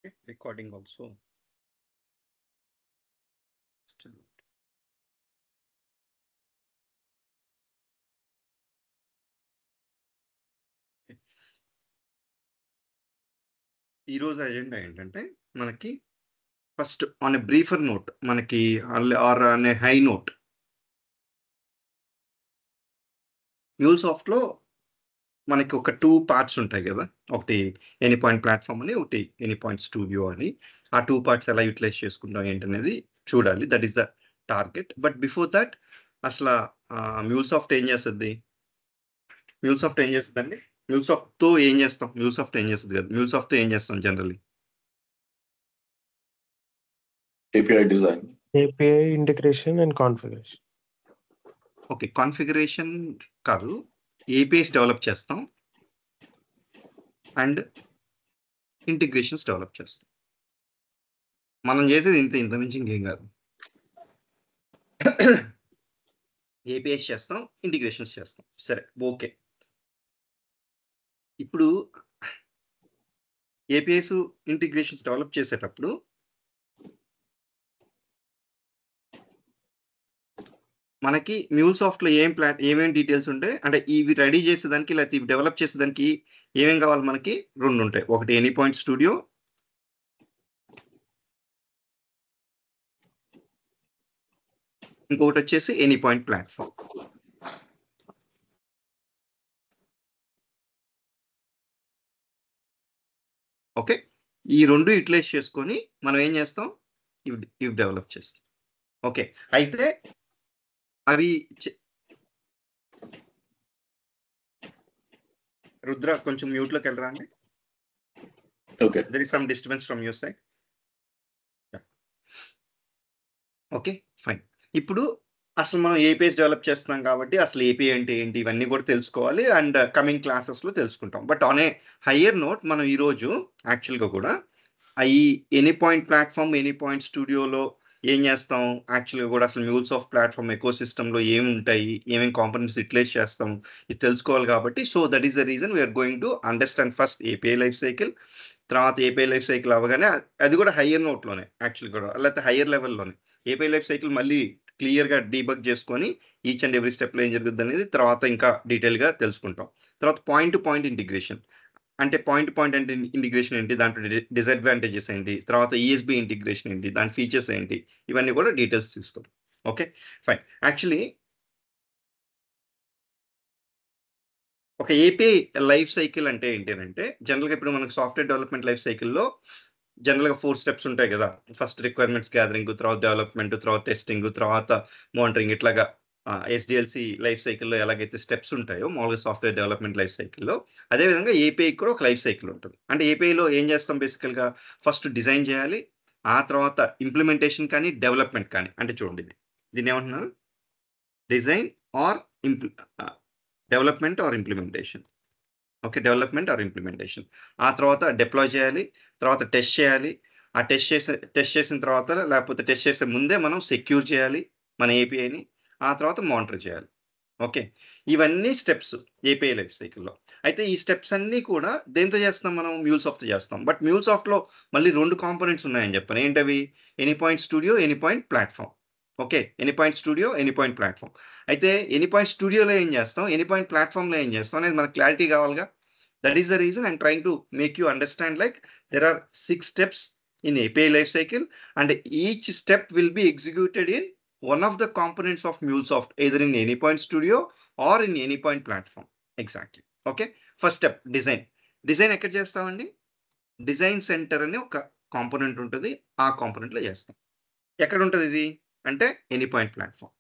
Okay, recording also. Still. ఈ రోజు agenda ఏంటంటే మనకి first on a briefer note మనకి or on a high note MuleSoft లో మనకి ఒక 2 పార్ట్స్ ఉంటాయి కదా, ఒకటి ఎనీ పాయింట్ ప్లాట్ఫామ్ అని, ఒకటి ఎనీ పాయింట్ స్టూడియో అని. ఆ 2 పార్ట్స్ ఎలా యూటిలైజ్ చేసుకుంటాం ఏంటనేది చూడాలి. That is the target. But before that అసలు MuleSoft ఏం చేస్తుంది? MuleSoft ఏం చేస్తుందండి? MuleSoft తో ఏం చేస్తాం? MuleSoft ఏం చేస్తుంది కదా, MuleSoft తో ఏం చేస్తాం generally? API design. API integration and configuration. Okay, configuration కాదు, ఏపీఐస్ డెవలప్ చేస్తాం అండ్ ఇంటిగ్రేషన్స్ డెవలప్ చేస్తాం. మనం చేసేది ఇంత మించి ఇంకేం కాదు. ఏపీఐస్ చేస్తాం, ఇంటిగ్రేషన్స్ చేస్తాం. సరే, ఓకే. ఇప్పుడు ఏపీఐస్ ఇంటిగ్రేషన్స్ డెవలప్ చేసేటప్పుడు మనకి MuleSoft లో ఏమేమి డీటెయిల్స్ ఉంటాయి అంటే, ఇవి రెడీ చేసేదానికి లేకపోతే ఇవి డెవలప్ చేసేదానికి ఏమేం కావాలి? మనకి 2 ఉంటాయి. ఒకటి ఎనీ పాయింట్ స్టూడియో, ఇంకొకటి వచ్చేసి ఎనీ పాయింట్ ప్లాట్ఫామ్. ఓకే, ఈ 2 యూటిలైజ్ చేసుకొని మనం ఏం చేస్తాం? ఇవి డెవలప్ చేస్తాం. ఓకే, అయితే అవి రుద్ర కొంచెం మ్యూట్లోకి వెళ్ళరా అండి. Okay. There is some disturbance from your side. Yeah. Okay, fine. ఇప్పుడు అసలు మనం ఏపీఐస్ డెవలప్ చేస్తున్నాం కాబట్టి అసలు ఏపీఐ అంటే ఏంటి ఇవన్నీ కూడా తెలుసుకోవాలి. అండ్ కమింగ్ క్లాసెస్లో తెలుసుకుంటాం. But on a higher note మనం ఈరోజు యాక్చువల్గా కూడా ఈ any point platform, any point స్టూడియోలో ఏం చేస్తాం, యాక్చువల్గా కూడా అసలు MuleSoft ప్లాట్ఫామ్ ఎకో సిస్టంలో ఏమి ఉంటాయి, ఏమేమి కాంపోనెంట్స్ యూటిలైజ్ చేస్తాం, ఇది తెలుసుకోవాలి కాబట్టి. So that is the reason we are going to understand first API life cycle. తర్వాత ఏపీఐ లైఫ్ సైకిల్ అవ్వగానే అది కూడా హయ్యర్ నోట్లోనే యాక్చువల్ కూడా, లేకపోతే హయ్యర్ లెవెల్లోనే ఏపీఐ లైఫ్ సైకిల్ మళ్ళీ క్లియర్గా డీబగ్ చేసుకొని ఈచ్ అండ్ ఎవ్రీ స్టెప్లో ఏం జరుగుతుంది అనేది తర్వాత ఇంకా డీటెయిల్గా తెలుసుకుంటాం. తర్వాత పాయింట్ టు పాయింట్ ఇంటిగ్రేషన్ అంటే పాయింట్ అంటే ఇంటిగ్రేషన్ ఏంటి, దాంట్లో డిసడ్వాంటేజెస్ ఏంటి, తర్వాత ఈఎస్బి ఇంటిగ్రేషన్ ఏంటి, దాని ఫీచర్స్ ఏంటి, ఇవన్నీ కూడా డీటెయిల్స్ చూస్తాం. Okay, fine. యాక్చువల్లీ ఒక ఏపీఐ లైఫ్ సైకిల్ అంటే ఏంటి అంటే, జనరల్గా ఇప్పుడు మనకు సాఫ్ట్వేర్ డెవలప్మెంట్ లైఫ్ సైకిల్లో జనరల్గా 4 స్టెప్స్ ఉంటాయి కదా. ఫస్ట్ రిక్వైర్మెంట్స్ గ్యాదరింగ్, తర్వాత డెవలప్మెంట్, తర్వాత టెస్టింగ్, తర్వాత మానిటరింగ్. ఇట్లాగా ఎస్డిఎల్సి లైఫ్ సైకిల్లో ఎలాగైతే స్టెప్స్ ఉంటాయో మామూలుగా సాఫ్ట్వేర్ డెవలప్మెంట్ లైఫ్ సైకిల్లో, అదేవిధంగా ఏపీఐ కూడా ఒక లైఫ్ సైకిల్ ఉంటుంది. అంటే ఏపీఐలో ఏం చేస్తాం బేసికల్గా, ఫస్ట్ డిజైన్ చేయాలి, ఆ తర్వాత ఇంప్లిమెంటేషన్ కానీ డెవలప్మెంట్ కానీ. అంటే చూడండి, దీన్ని ఏమంటున్నారు, design or development or implementation. Okay, development or implementation. ఆ తర్వాత డిప్లాయ్ చేయాలి, తర్వాత టెస్ట్ చేయాలి. ఆ టెస్ట్ చేసిన తర్వాత లేకపోతే టెస్ట్ చేసే ముందే మనం సెక్యూర్ చేయాలి మన ఏపీఐని. ఆ తర్వాత మానిటర్ చేయాలి. ఓకే, ఇవన్నీ స్టెప్స్ ఏపీఐ లైఫ్ సైకిల్లో. అయితే ఈ స్టెప్స్ అన్నీ కూడా దేంతో చేస్తాం మనం? MuleSoft చేస్తాం. బట్ MuleSoftలో మళ్ళీ 2 కాంపోనెంట్స్ ఉన్నాయని చెప్పాను. ఏంటవి? Any point studio, any point platform. Okay, any point studio, any point platform. అయితే ఎనీ పాయింట్ స్టూడియోలో ఏం చేస్తాం, ఎనీ పాయింట్ ప్లాట్ఫామ్లో ఏం చేస్తాం అనేది మనకు క్లారిటీ కావాలిగా. That is the reason I'm trying to make you understand, like there are 6 steps in API lifecycle, and each step will be executed in one of the components of MuleSoft, either in AnyPoint Studio or in AnyPoint platform. Exactly. Okay. First step, design. Design ఎక్కడ చేస్తామండి? Design centre అని ఒక component ఉంటుంది. ఆ కాంపోనెంట్లో చేస్తాం. ఎక్కడ ఉంటుంది ఇది అంటే AnyPoint platform.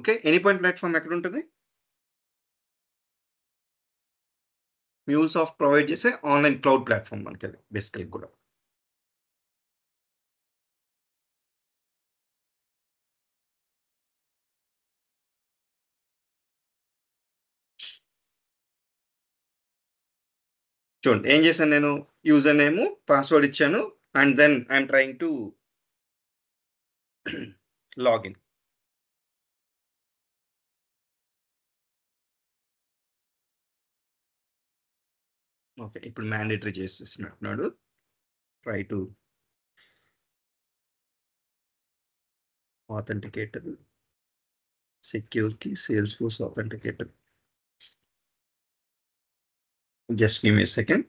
Okay, AnyPoint platform ఎక్కడ ఉంటుంది? MuleSoft ప్రొవైడ్ చేసే ఆన్లైన్ క్లౌడ్ ప్లాట్ఫామ్ మనకి అది బేసికల్ కూడా. చూడండి ఏం చేశాను నేను, యూజర్ నేమ్, పాస్వర్డ్ ఇచ్చాను, and then I'm trying to login. Okay, ఇప్పుడు మ్యాండేటరీ చేసేసినట్టున్నాడు. Try to authenticator, secure key, Salesforce authenticator. Just give me a second.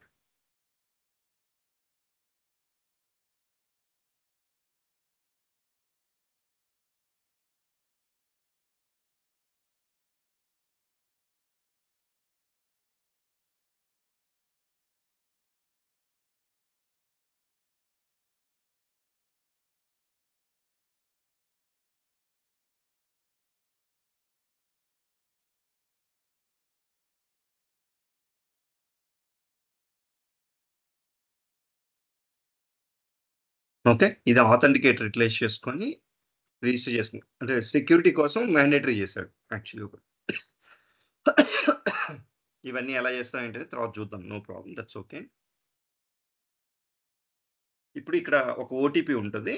Okay, ఇది ఆథెంటికేటర్ రిప్లేస్ చేసుకొని రిజిస్టర్ చేసుకుని, అంటే సెక్యూరిటీ కోసం మ్యాండేటరీ చేశాడు యాక్చువల్లీ. ఇవన్నీ ఎలా చేస్తామంటే తర్వాత చూద్దాం, నో ప్రాబ్లం, దట్స్ ఓకే. ఇప్పుడు ఇక్కడ ఒక ఓటీపీ ఉంటుంది,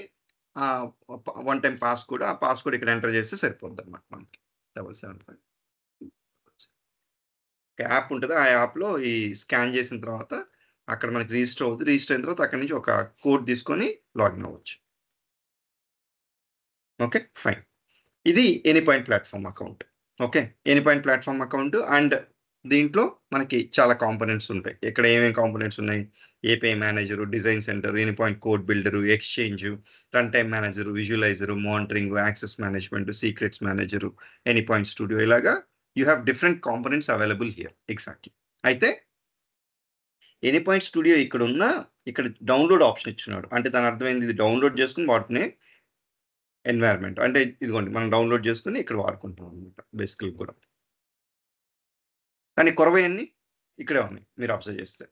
వన్ టైం పాస్కోడ్, ఆ పాస్కోడ్ ఇక్కడ ఎంటర్ చేస్తే సరిపోద్ది అన్నమాట మనకి. 775 యాప్ ఉంటుంది, ఆ యాప్లో ఈ స్కాన్ చేసిన తర్వాత అక్కడ మనకి రిజిస్టర్ అవుతుంది. రిజిస్టర్ అయిన తర్వాత అక్కడ నుంచి ఒక కోడ్ తీసుకొని లాగిన్ అవ్వచ్చు. Okay fine. ఇది Anypoint platform account. Okay, Anypoint platform account. And దీంట్లో మనకి చాలా కాంపోనెంట్స్ ఉంటాయి. ఇక్కడ ఏమేమి కాంపోనెంట్స్ ఉన్నాయి? API manager, design center, Anypoint code builder, exchange, run time manager, visualizer, monitoring, access management, secrets manager, Anypoint studio, ఇలాగా you have different components available here. Exactly. అయితే Anypoint studio ఇక్కడ ఉన్న, ఇక్కడ డౌన్లోడ్ ఆప్షన్ ఇచ్చినాడు. అంటే దాని అర్థమైంది, ఇది డౌన్లోడ్ చేసుకుని వాటిని ఎన్వైరన్మెంట్, అంటే ఇదిగోండి మనం డౌన్లోడ్ చేసుకుని ఇక్కడ వాడుకుంటాం అనమాట బేసికల్ కూడా. కానీ కొరవయన్ని ఇక్కడే ఉన్నాయి మీరు అబ్జర్వ్ చేస్తే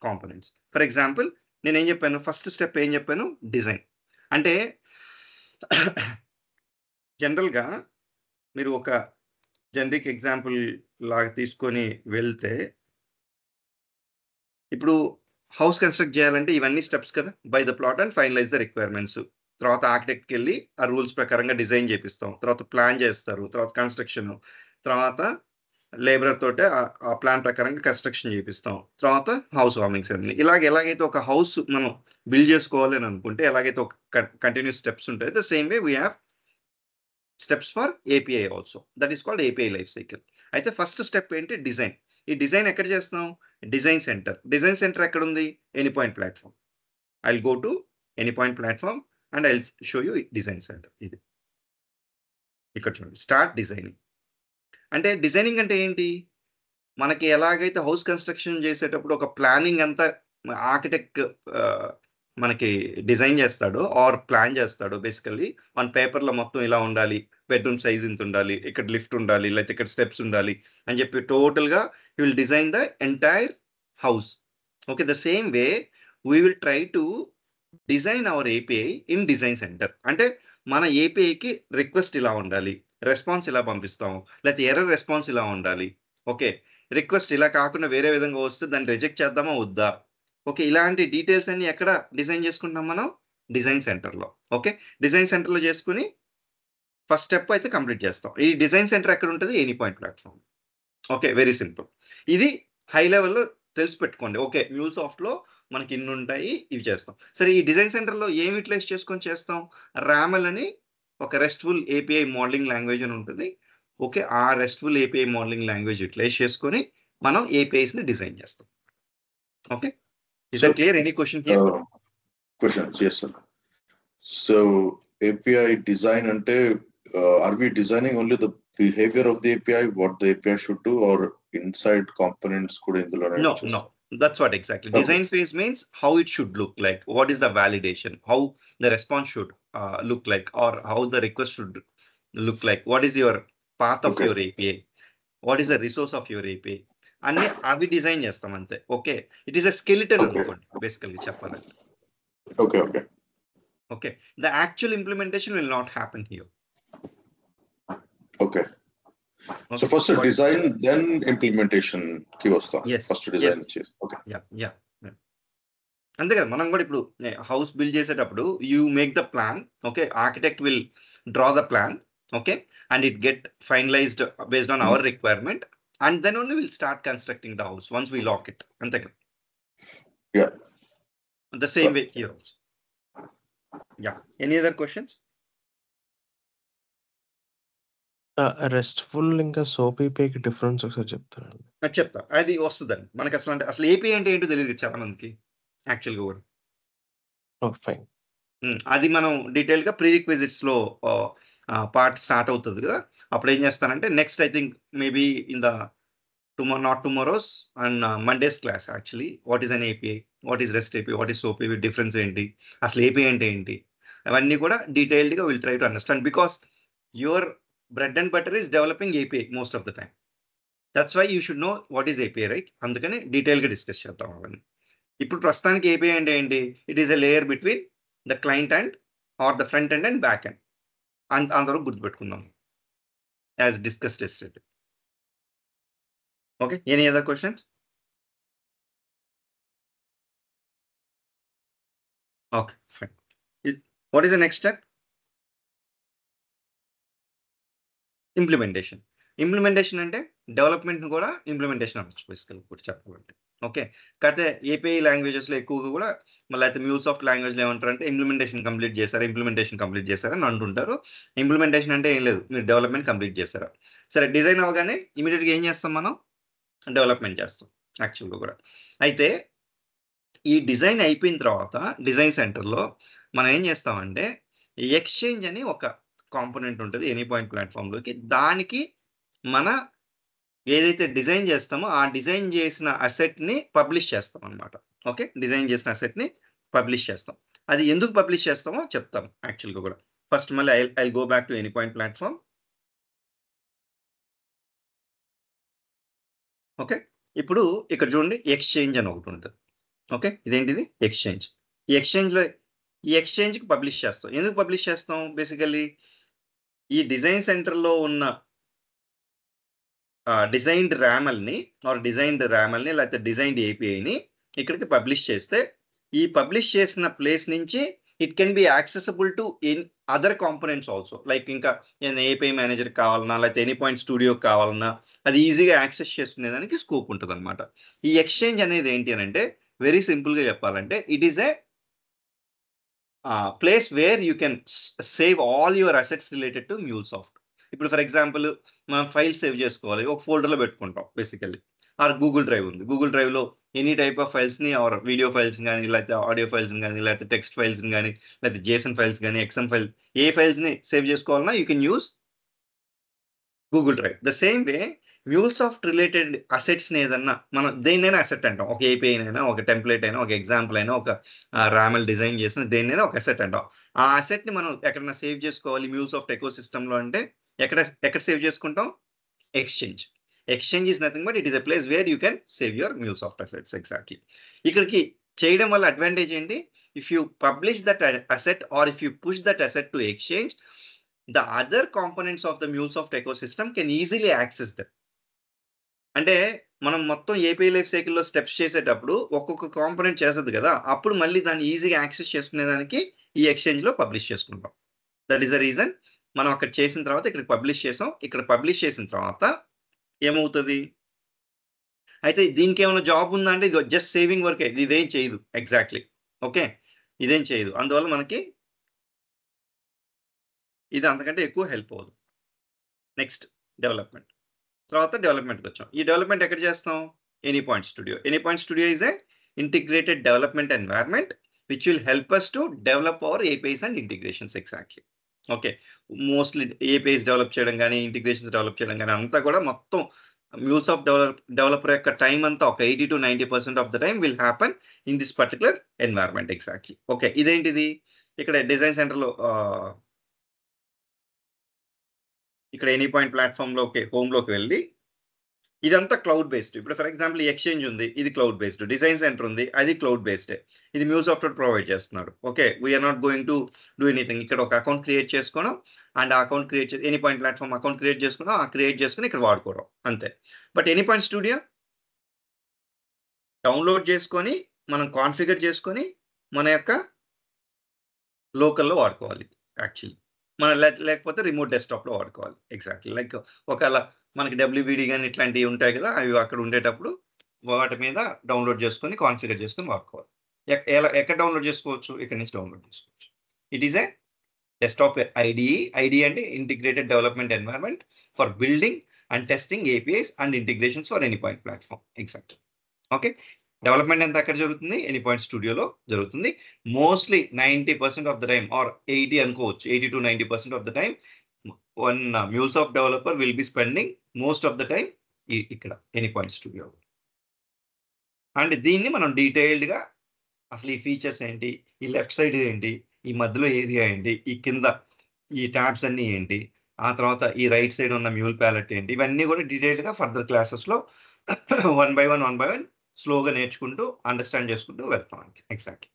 కాంపోనెంట్స్. ఫర్ ఎగ్జాంపుల్ నేను ఏం చెప్పాను, ఫస్ట్ స్టెప్ ఏం చెప్పాను, డిజైన్. అంటే జనరల్గా మీరు ఒక జనరిక్ ఎగ్జాంపుల్ లాగా తీసుకొని వెళ్తే, ఇప్పుడు హౌస్ కన్స్ట్రక్ట్ చేయాలంటే ఇవన్నీ స్టెప్స్ కదా, by the plot and finalise the requirements. తర్వాత ఆర్కిటెక్ట్కి వెళ్ళి ఆ రూల్స్ ప్రకారంగా డిజైన్ చేపిస్తాం, తర్వాత ప్లాన్ చేస్తారు, తర్వాత కన్స్ట్రక్షన్, తర్వాత లేబర్ తోటే ఆ ప్లాన్ ప్రకారంగా కన్స్ట్రక్షన్ చేపిస్తాం, తర్వాత హౌస్ వార్మింగ్ సెరమనీ. ఎలాగైతే ఒక హౌస్ మనం బిల్డ్ చేసుకోవాలి అని అనుకుంటే ఎలాగైతే ఒక కంటిన్యూస్ స్టెప్స్ ఉంటాయి, the same way we have steps for API also. That is called API life cycle. అయితే ఫస్ట్ స్టెప్ ఏంటి, డిజైన్. ఈ డిజైన్ ఎక్కడ చేస్తాం? Design center. డిజైన్ సెంటర్ ఎక్కడ ఉంది? Anypoint platform. I will go to Anypoint platform and I will show you design center. ఇది ఇక్కడ చూడండి, స్టార్ట్ డిజైనింగ్. అంటే డిజైనింగ్ అంటే ఏంటి? మనకి ఎలాగైతే హౌస్ కన్స్ట్రక్షన్ చేసేటప్పుడు ఒక ప్లానింగ్ అంతా ఆర్కిటెక్ట్ మనకి డిజైన్ చేస్తాడో ఆర్ ప్లాన్ చేస్తాడో, బేసికల్లీ మన పేపర్లో మొత్తం ఇలా ఉండాలి, బెడ్రూమ్ సైజ్ ఇంత ఉండాలి, ఇక్కడ లిఫ్ట్ ఉండాలి, లేకపోతే ఇక్కడ స్టెప్స్ ఉండాలి అని చెప్పి టోటల్గా you will design the entire house. Okay, the same way we will try to design our API in design centre. అంటే మన ఏపీఐకి రిక్వెస్ట్ ఇలా ఉండాలి, రెస్పాన్స్ ఇలా పంపిస్తాం, లేకపోతే ఎర్రర్ రెస్పాన్స్ ఇలా ఉండాలి. ఓకే, రిక్వెస్ట్ ఇలా కాకుండా వేరే విధంగా వస్తే దాన్ని రిజెక్ట్ చేద్దామా వద్దా? ఓకే, ఇలాంటి డీటెయిల్స్ అన్ని ఎక్కడ డిజైన్ చేసుకుంటాం మనం? డిజైన్ సెంటర్లో. ఓకే, డిజైన్ సెంటర్లో చేసుకుని ఫస్ట్ స్టెప్ అయితే కంప్లీట్ చేస్తాం. ఈ డిజైన్ సెంటర్ ఎక్కడ ఉంటుంది? ఎనీపాయింట్ ప్లాట్ఫామ్. Okay, very simple. ఇది హై లెవెల్లో తెలిసి పెట్టుకోండి. ఓకే, మ్యూల్సాఫ్ట్లో మనకి ఇన్ని ఉంటాయి, ఇవి చేస్తాం. సరే, ఈ డిజైన్ సెంటర్లో ఏమి యూటిలైజ్ చేసుకొని చేస్తాం? రామెల్ అని ఒక రెస్ట్ఫుల్ ఏపీఐ మోడలింగ్ లాంగ్వేజ్ అని ఉంటుంది. ఓకే, ఆ restful API modelling language utilise చేసుకొని మనం ఏపీఐస్ని డిజైన్ చేస్తాం. Okay, is that clear? Any question here? Questions, yes sir. So API design ante, are we designing only the behavior of the API, what the API should do, or inside components could indulo? No, that's what exactly. Okay. Design phase means how it should look like, what is the validation, how the response should look like, or how the request should look like, what is your path of Okay. your API, what is the resource of your API, అన్ని అవి design చేస్తాం అంతే. Okay, it is a skeleton అనుకోండి basically చెప్పాలంటే. Okay. The actual implementation will not happen here. Okay. So first design, then implementation ki vasta. Yes. First design. Yes. Okay. Yeah. అంతే కదా, మనం కూడా ఇప్పుడు హౌస్ బిల్డ్ చేసేటప్పుడు you make the plan. Okay, architect will draw the plan. Okay, and it get finalised based on our requirement, and then only will start constructing the house once we lock it. అంతే కదా. Yeah. The same way here also. Yeah. Any other questions? RESTful ఇంకా soap ఏపీఐకి difference ఒకసారి చెప్తారండి. చెప్తా, అది వస్తుందండి మనకి. అసలు ఏపీ అంటే ఏంటో తెలియదు చాలా మందికి యాక్చువల్గా కూడా. ఫైన్. అది మనం డీటెయిల్గా ప్రీ రిక్విజిట్స్ లో పార్ట్ స్టార్ట్ అవుతుంది కదా, అప్పుడు ఏం చేస్తానంటే next I think maybe in the not tomorrow's and Monday's class actually what is an API, what is REST API, what is SOAP API, difference ఏంటి, అసలు ఏపీ అంటే ఏంటి, అవన్నీ కూడా డీటెయిల్డ్గా will try to understand because your bread and butter is developing API most of the time. That's why you should know what is API, right? అందుకని డీటెయిల్గా discuss చేద్దాం అవన్నీ. ఇప్పుడు ప్రస్తుతానికి ఏపీఐ అంటే ఏంటి? It is a layer between the client and or the front end and back end. అందరూ గుర్తుపెట్టుకుందాం as discussed yesterday. Okay, any other questions? Okay, fine. What is the next step? Implementation. Implementation అంటే development కూడా implementation అనొచ్చు బేసికల్గా కూడా చెప్పాలంటే. Okay, కాకపోతే API లాంగ్వేజెస్లో ఎక్కువగా కూడా మళ్ళీ అయితే మ్యూల్సాఫ్ట్ లాంగ్వేజ్లో ఏమంటారు అంటే ఇంప్లిమెంటేషన్ కంప్లీట్ చేశారా అని అంటుంటారు. ఇంప్లిమెంటేషన్ అంటే ఏం లేదు, మీరు డెవలప్మెంట్ కంప్లీట్ చేశారా. సరే, డిజైన్ అవ్వగానే ఇమీడియట్గా ఏం చేస్తాం మనం? డెవలప్మెంట్ చేస్తాం యాక్చువల్గా కూడా. అయితే ఈ డిజైన్ అయిపోయిన తర్వాత డిజైన్ సెంటర్లో మనం ఏం చేస్తామంటే ఎక్స్చేంజ్ అని ఒక కాంపోనెంట్ ఉంటుంది ఎనీ పాయింట్ ప్లాట్ఫామ్లోకి. దానికి మన ఏదైతే డిజైన్ చేస్తామో ఆ డిజైన్ చేసిన అసెట్ని పబ్లిష్ చేస్తాం అనమాట. ఓకే, డిజైన్ చేసిన అసెట్ని పబ్లిష్ చేస్తాం. అది ఎందుకు పబ్లిష్ చేస్తామో చెప్తాం యాక్చువల్గా కూడా. ఫస్ట్ మళ్ళీ I go back to any point platform. Okay, ఇప్పుడు ఇక్కడ చూడండి ఎక్స్చేంజ్ అని ఒకటి ఉంటుంది. ఓకే, ఇదేంటిది? ఎక్స్చేంజ్. ఈ ఎక్స్చేంజ్కి పబ్లిష్ చేస్తాం. ఎందుకు పబ్లిష్ చేస్తాం? బేసికల్లీ ఈ డిజైన్ సెంటర్లో ఉన్న డిజైన్డ్ ర్యామల్ని లేకపోతే డిజైన్డ్ ఏపీఐని ఇక్కడికి పబ్లిష్ చేస్తే ఈ పబ్లిష్ చేసిన ప్లేస్ నుంచి it can be accessible to in other components also. Like ఇంకా ఏపీఐ మేనేజర్ కావాలన్నా లేకపోతే ఎనీ పాయింట్ స్టూడియో కావాలన్నా అది ఈజీగా యాక్సెస్ చేసుకునేదానికి స్కోప్ ఉంటుంది అనమాట. ఈ ఎక్స్చేంజ్ అనేది ఏంటి అని అంటే వెరీ సింపుల్గా చెప్పాలంటే it is a place where you can save all your assets related to MuleSoft. ఇప్పుడు ఫర్ ఎగ్జాంపుల్ మనం ఫైల్ సేవ్ చేసుకోవాలి, ఒక ఫోల్డర్లో పెట్టుకుంటాం బేసికల్లీ. ఆర్ గూగుల్ డ్రైవ్ ఉంది, గూగుల్ డ్రైవ్లో ఎనీ టైప్ ఆఫ్ ఫైల్స్ని ఆర్ వీడియో ఫైల్స్ కానీ లేకపోతే ఆడియో ఫైల్స్ని కానీ లేకపోతే టెక్స్ట్ ఫైల్స్ని కానీ లేకపోతే జేసన్ ఫైల్స్ కానీ ఎక్స్ఎం ఫైల్స్ ఏ ఫైల్స్ని సేవ్ చేసుకోవాలన్నా you can use Google drive. The same way MuleSoft related అసెట్స్ని ఏదన్నా మనం దేన్నైనా అసెట్ అంటాం. ఒక ఏపీఐ అయినా, ఒక టెంప్లెట్ అయినా, ఒక ఎగ్జాంపుల్ అయినా, ఒక ర్యామల్ డిజైన్ చేసిన దేన్నైనా ఒక అసెట్ అంటాం. ఆ అసెట్ని మనం ఎక్కడైనా సేవ్ చేసుకోవాలి మ్యూల్సాఫ్ట్ ఎకో సిస్టంలో అంటే ఎక్కడ సేవ్ చేసుకుంటాం? Exchange. Exchange is nothing but it is a place where you can save your MuleSoft assets. Exactly. ఇక్కడికి చేయడం వల్ల అడ్వాంటేజ్ ఏంటి? If you publish that asset or if you push that asset to exchange, the other components of the MuleSoft ecosystem can easily access them. అంటే మనం మొత్తం API life సైకిల్లో steps చేసేటప్పుడు ఒక్కొక్క కాంపోనెంట్ చేస్తుంది కదా, అప్పుడు మళ్ళీ దాన్ని ఈజీగా యాక్సెస్ చేసుకునేదానికి ఈ ఎక్స్చేంజ్లో పబ్లిష్ చేసుకుంటాం. దట్ ఈస్ ద రీజన్ మనం అక్కడ చేసిన తర్వాత ఇక్కడ పబ్లిష్ చేసాం. ఇక్కడ పబ్లిష్ చేసిన తర్వాత ఏమవుతుంది? అయితే దీనికి ఏమైనా జాబ్ ఉందా అంటే ఇది జస్ట్ సేవింగ్ వర్కే, ఇదేం చేయదు. ఎగ్జాక్ట్లీ. ఓకే, ఇదేం చేయదు. అందువల్ల మనకి ఇది అంతకంటే ఎక్కువ హెల్ప్ అవ్వదు. Next development. తర్వాత డెవలప్మెంట్కి వచ్చాం. ఈ డెవలప్మెంట్ ఎక్కడ చేస్తాం? Any point studio. Any point studio is a integrated development environment which will help us to develop our APIs and integrations. Exactly. Okay, mostly APIs develop చేయడం కానీ ఇంటిగ్రేషన్స్ డెవలప్ చేయడం కానీ అంతా కూడా మొత్తం MuleSoft డెవలపర్ యొక్క టైం అంతా ఒక 80 to 90% of the time will happen in this particular environment. Exactly. Okay, ఇదేంటిది? ఇక్కడ డిజైన్ సెంటర్లో ఇక్కడ ఎనీ పాయింట్ ప్లాట్ఫామ్లోకి హోమ్లోకి వెళ్ళి ఇదంతా క్లౌడ్ బేస్డ్. ఇప్పుడు ఫర్ ఎగ్జాంపుల్ ఎక్స్చేంజ్ ఉంది, ఇది క్లౌడ్ బేస్డ్. డిజైన్ సెంటర్ ఉంది, అది క్లౌడ్ బేస్డ్. ఇది MuleSoft ప్రొవైడ్ చేస్తున్నాడు. Okay, we are not going to do anything. ఇక్కడ ఒక అకౌంట్ క్రియేట్ చేసుకోవడం and account create Anypoint platform account create చేసుకోవడం, ఆ క్రియేట్ చేసుకుని ఇక్కడ వాడుకోవడం అంతే. But Anypoint studio download చేసుకొని మనం కాన్ఫిగర్ చేసుకొని మన యొక్క లోకల్లో వాడుకోవాలి యాక్చువల్లీ. మన లేకపోతే రిమోట్ డెస్క్టాప్లో వాడుకోవాలి. ఎగ్జాక్ట్లీ. లైక్ ఒకవేళ మనకి WVD కానీ ఇట్లాంటివి ఉంటాయి కదా, అవి అక్కడ ఉండేటప్పుడు వాటి మీద డౌన్లోడ్ చేసుకొని కాన్ఫిగర్ చేసుకొని వాడుకోవాలి. ఎక్కడ డౌన్లోడ్ చేసుకోవచ్చు? ఇక్కడ నుంచి డౌన్లోడ్ చేసుకోవచ్చు. It is a desktop IDE అంటే integrated development environment for building and testing APIs and integrations for Anypoint platform. Exactly. Okay, development అంతా ఎక్కడ జరుగుతుంది? ఎనీ పాయింట్ స్టూడియోలో జరుగుతుంది. Mostly 90% of the time or 80 అనుకోవచ్చు, 80 to 90% of the time one MuleSoft developer will be spending most of the time ఇక్కడ Anypoint studio. And దీన్ని మనం డీటెయిల్డ్గా అసలు ఈ ఫీచర్స్ ఏంటి, ఈ లెఫ్ట్ సైడ్ ఏంటి, ఈ మధ్యలో ఏరియా ఏంటి, ఈ కింద ఈ ట్యాబ్స్ అన్నీ ఏంటి, ఆ తర్వాత ఈ రైట్ సైడ్ ఉన్న మ్యూల్ ప్యాలెట్ ఏంటి, ఇవన్నీ కూడా డీటెయిల్డ్గా ఫర్దర్ క్లాసెస్లో వన్ బై వన్ స్లోగా నేర్చుకుంటూ అండర్స్టాండ్ చేసుకుంటూ వెళ్తాం. Exactly.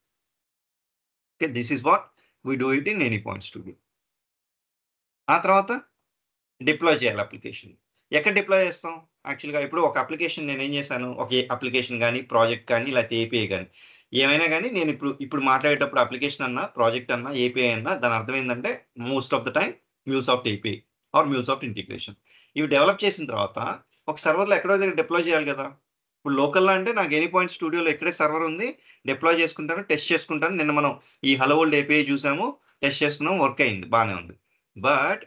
Okay, this is what we do it in Anypoint studio. ఆ తర్వాత డిప్లాయ్ చేయాలి అప్లికేషన్. ఎక్కడ డిప్లాయ్ చేస్తాం? యాక్చువల్గా ఇప్పుడు ఒక అప్లికేషన్ నేను ఏం చేశాను, ఒక అప్లికేషన్ కానీ ప్రాజెక్ట్ కానీ లేకపోతే ఏపీఐ కానీ ఏమైనా కానీ నేను ఇప్పుడు మాట్లాడేటప్పుడు అప్లికేషన్ అన్నా ప్రాజెక్ట్ అన్నా ఏపీఐ అన్నా దాని అర్థం ఏంటంటే most of the time MuleSoft API or MuleSoft integration. ఇవి డెవలప్ చేసిన తర్వాత ఒక సర్వర్లో ఎక్కడో దగ్గర డిప్లాయ్ చేయాలి కదా. ఇప్పుడు లోకల్లో అంటే నాకు ఎనీ పాయింట్ స్టూడియోలో ఎక్కడే సర్వర్ ఉంది, డిప్లాయ్ చేసుకుంటాను, టెస్ట్ చేసుకుంటాను. నిన్న మనం ఈ హలో వరల్డ్ ఏపీఐ చూసాము, టెస్ట్ చేసుకున్నాము, వర్క్ అయింది, బాగానే ఉంది. But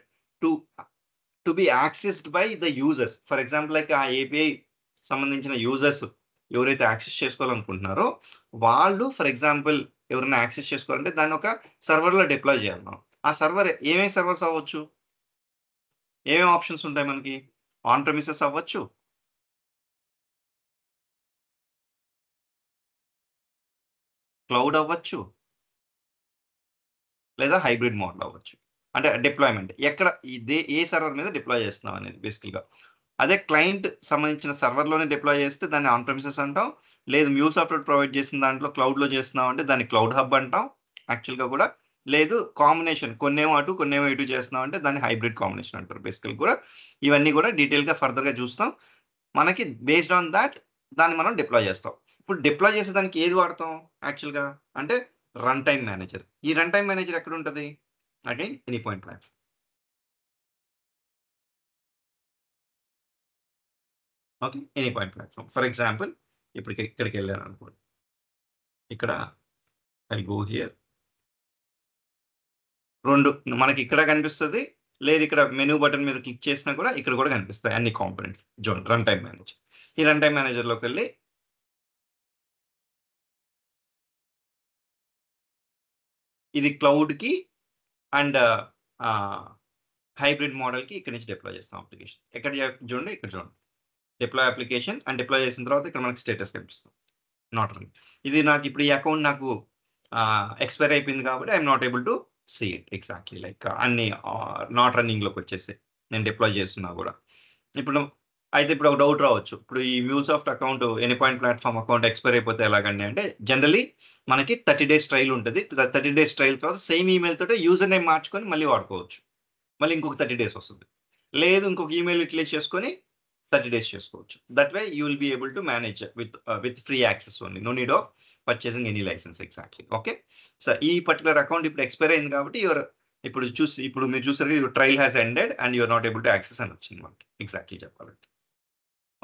to be accessed by the users, for example like ఆ ఏపీఐ సంబంధించిన యూజర్స్ ఎవరైతే యాక్సెస్ చేసుకోవాలనుకుంటున్నారో వాళ్ళు ఫర్ ఎగ్జాంపుల్ ఎవరైనా యాక్సెస్ చేసుకోవాలంటే దాన్ని ఒక సర్వర్లో డిప్లాయ్ చేయాలి మనం. ఆ సర్వర్ ఏమేమి సర్వర్స్ అవ్వచ్చు, ఏమేమి ఆప్షన్స్ ఉంటాయి మనకి? ఆన్ ప్రెమిసెస్ అవ్వచ్చు, క్లౌడ్ అవ్వచ్చు, లేదా హైబ్రిడ్ మోడల్ అవ్వచ్చు. అంటే డిప్లాయ్మెంట్ ఎక్కడ ఏ సర్వర్ మీద డిప్లాయ్ చేస్తున్నాం అనేది బేసికల్గా. అదే క్లయింట్ సంబంధించిన సర్వర్లోనే డిప్లాయ్ చేస్తే దాన్ని ఆన్ ప్రెమిసెస్ అంటాం. లేదు MuleSoft ప్రొవైడ్ చేసిన దాంట్లో క్లౌడ్లో చేస్తున్నాం అంటే దాన్ని క్లౌడ్ హబ్ అంటాం యాక్చువల్గా కూడా. లేదు కాంబినేషన్, కొన్నేమో అటు కొన్నేమో ఇటు చేస్తున్నాం అంటే దాన్ని హైబ్రిడ్ కాంబినేషన్ అంటారు బేసికల్ కూడా. ఇవన్నీ కూడా డీటెయిల్గా ఫర్దర్గా చూస్తాం. మనకి బేస్డ్ ఆన్ దాట్ దాన్ని మనం డిప్లాయ్ చేస్తాం. ఇప్పుడు డిప్లాయ్ చేసేదానికి ఏది వాడతాం యాక్చువల్గా అంటే రన్ టైమ్ మేనేజర్. ఈ రన్ టైమ్ మేనేజర్ ఎక్కడ ఉంటుంది? Again any point platform. Okay, any point platform. For example ఇప్పుడు ఇక్కడికి వెళ్ళాను అనుకోండి, ఇక్కడ ఐ గో హియర్, రెండు మనకి ఇక్కడ కనిపిస్తుంది, లేదు ఇక్కడ మెనూ బటన్ మీద క్లిక్ చేసినా కూడా ఇక్కడ కూడా కనిపిస్తాయి అన్ని components. Zone run time manager. ఈ రన్ టైమ్ మేనేజర్లోకి వెళ్ళి ఇది క్లౌడ్కి అండ్ హైబ్రిడ్ మోడల్కి ఇక్కడ నుంచి డిప్లాయ్ చేస్తాం అప్లికేషన్. ఎక్కడ చూడండి, ఇక్కడ చూడండి, డిప్లాయ్ అప్లికేషన్ అండ్ డిప్లాయ్ చేసిన తర్వాత ఇక్కడ మనకి స్టేటస్ కనిపిస్తుంది, నాట్ రన్. ఇది నాకు ఇప్పుడు ఈ అకౌంట్ నాకు ఎక్స్పైర్ అయిపోయింది కాబట్టి I'm not able to see it. Exactly like అన్ని నాట్ రన్నింగ్లోకి వచ్చేసి నేను డిప్లాయ్ చేస్తున్నా కూడా. ఇప్పుడు ఒక డౌట్ రావచ్చు, ఇప్పుడు ఈ MuleSoft account any point platform account expire అయిపోతే ఎలాగండి అంటే జనరలీ మనకి 30 days ట్రయల్ ఉంటుంది. 30 days ట్రయల్ తర్వాత సేమ్ ఈమెయిల్ తోటే యూజర్ నేమ్ మార్చుకొని మళ్ళీ వాడుకోవచ్చు. మళ్ళీ ఇంకొక 30 days వస్తుంది. లేదు ఇంకొక ఈమెయిల్ యూటిలైజ్ చేసుకొని 30 days చేసుకోవచ్చు. That way you will be able to manage with free access only, no need of purchasing any licence. Exactly. Okay, so ఈ పర్టికులర్ అకౌంట్ ఇప్పుడు ఎక్స్పైర్ అయింది కాబట్టి ఇప్పుడు మీరు చూసారు your trial has ended and you are not able to access అని వచ్చింది మనకి. ఎగ్జాక్ట్లీ చెప్పాలంటే.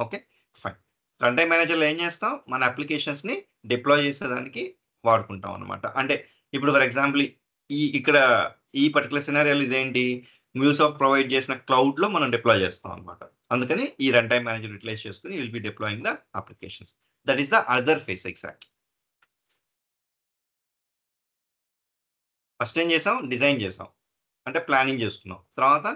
Okay fine. రన్ టైమ్ మేనేజర్లో ఏం చేస్తాం, మన అప్లికేషన్స్ని డిప్లాయ్ చేసేదానికి వాడుకుంటాం అనమాట. అంటే ఇప్పుడు ఫర్ ఎగ్జాంపుల్ ఇక్కడ ఈ పర్టికులర్ సినారియోలో ఇదేంటి, MuleSoft ప్రొవైడ్ చేసిన క్లౌడ్లో మనం డిప్లాయ్ చేస్తాం అనమాట. అందుకని ఈ రన్ టైమ్ మేనేజర్ యూటిలైజ్ చేసుకుని will be deploying the applications. That is the other face. Exactly. First ఏం చేసాం, డిజైన్ చేసాం అంటే ప్లానింగ్ చేసుకున్నాం, తర్వాత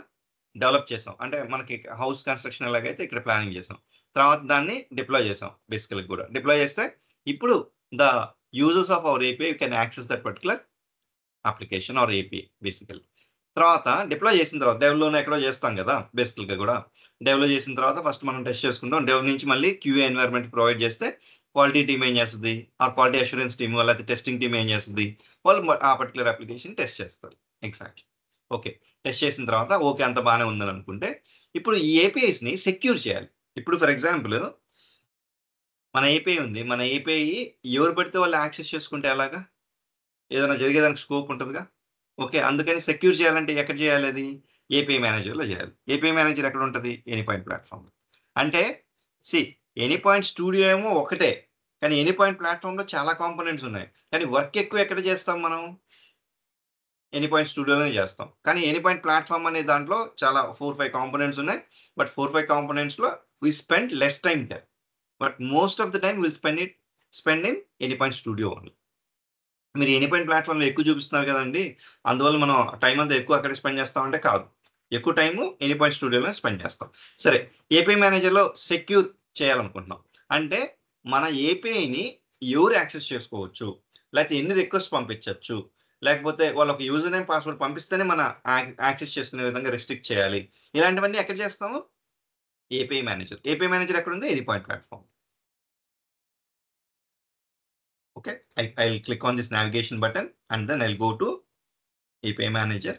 డెవలప్ చేసాం అంటే మనకి హౌస్ కన్స్ట్రక్షన్ ఎలాగైతే ఇక్కడ ప్లానింగ్ చేసాం, తర్వాత దాన్ని డిప్లాయ్ చేసాం. బేసికల్గా కూడా డిప్లాయ్ చేస్తే ఇప్పుడు the users of our API can access that particular application or API basically. తర్వాత డిప్లాయ్ చేసిన తర్వాత డెవ్లోనే ఎక్కడో చేస్తాం కదా బేసికల్గా కూడా. డెవలప్ చేసిన తర్వాత ఫస్ట్ మనం టెస్ట్ చేసుకుంటాం. డెవ్ నుంచి మళ్ళీ QA ఎన్వైర్న్మెంట్ ప్రొవైడ్ చేస్తే క్వాలిటీ టీమ్ ఏం చేస్తుంది, ఆ క్వాలిటీ అష్యూరెన్స్ టీమ్ లేకపోతే టెస్టింగ్ టీమ్ ఏం చేస్తుంది, వాళ్ళు ఆ పర్టికులర్ అప్లికేషన్ టెస్ట్ చేస్తారు. ఎగ్జాక్ట్లీ. ఓకే, టెస్ట్ చేసిన తర్వాత ఓకే అంత బాగానే ఉందని అనుకుంటే ఇప్పుడు ఈ ఏపీఐస్ని సెక్యూర్ చేయాలి. ఇప్పుడు ఫర్ ఎగ్జాంపుల్ మన ఏపీఐ ఉంది, మన ఏపీఐ ఎవరు పడితే వాళ్ళు యాక్సెస్ చేసుకుంటే ఎలాగా, ఏదైనా జరిగేదానికి స్కోప్ ఉంటుందిగా. ఓకే, అందుకని సెక్యూర్ చేయాలంటే ఎక్కడ చేయాలి, అది ఏపీఐ మేనేజర్లో చేయాలి. ఏపీఐ మేనేజర్ ఎక్కడ ఉంటుంది, ఎనీ పాయింట్ ప్లాట్ఫామ్. అంటే ఎనీ పాయింట్ స్టూడియో ఏమో ఒకటే, కానీ ఎనీ పాయింట్ ప్లాట్ఫామ్లో చాలా కాంపోనెంట్స్ ఉన్నాయి. కానీ వర్క్ ఎక్కువ ఎక్కడ చేస్తాం మనం? ఎనీ పాయింట్ స్టూడియోలోనే చేస్తాం. కానీ ఎనీ పాయింట్ ప్లాట్ఫామ్ అనే దాంట్లో చాలా 4-5 కాంపోనెంట్స్ ఉన్నాయి. బట్ 4-5 కాంపోనెంట్స్లో we spend less time there. But most of the time will spend in Anypoint studio only. మీరు ఎనీ పాయింట్ ప్లాట్ఫామ్లో ఎక్కువ చూపిస్తున్నారు కదండి, అందువల్ల మనం టైం అంతా ఎక్కువ అక్కడ స్పెండ్ చేస్తామంటే కాదు. ఎక్కువ టైము ఎనీ పాయింట్ స్టూడియోలో స్పెండ్ చేస్తాం. సరే, ఏపీఐ మేనేజర్లో సెక్యూర్ చేయాలనుకుంటున్నాం అంటే మన ఏపీఐని ఎవరు యాక్సెస్ చేసుకోవచ్చు, లేకపోతే ఎన్ని రిక్వెస్ట్ పంపించవచ్చు, లేకపోతే వాళ్ళు ఒక యూజర్ నేమ్ పాస్వర్డ్ పంపిస్తేనే మన యాక్సెస్ చేసుకునే విధంగా రెస్ట్రిక్ట్ చేయాలి. ఇలాంటివన్నీ ఎక్కడ చేస్తాము? API manager. ఏపీఐ మేనేజర్ ఎక్కడ ఉంది? Any point platform. Okay, I'll click on this navigation button and then I'll go to API manager.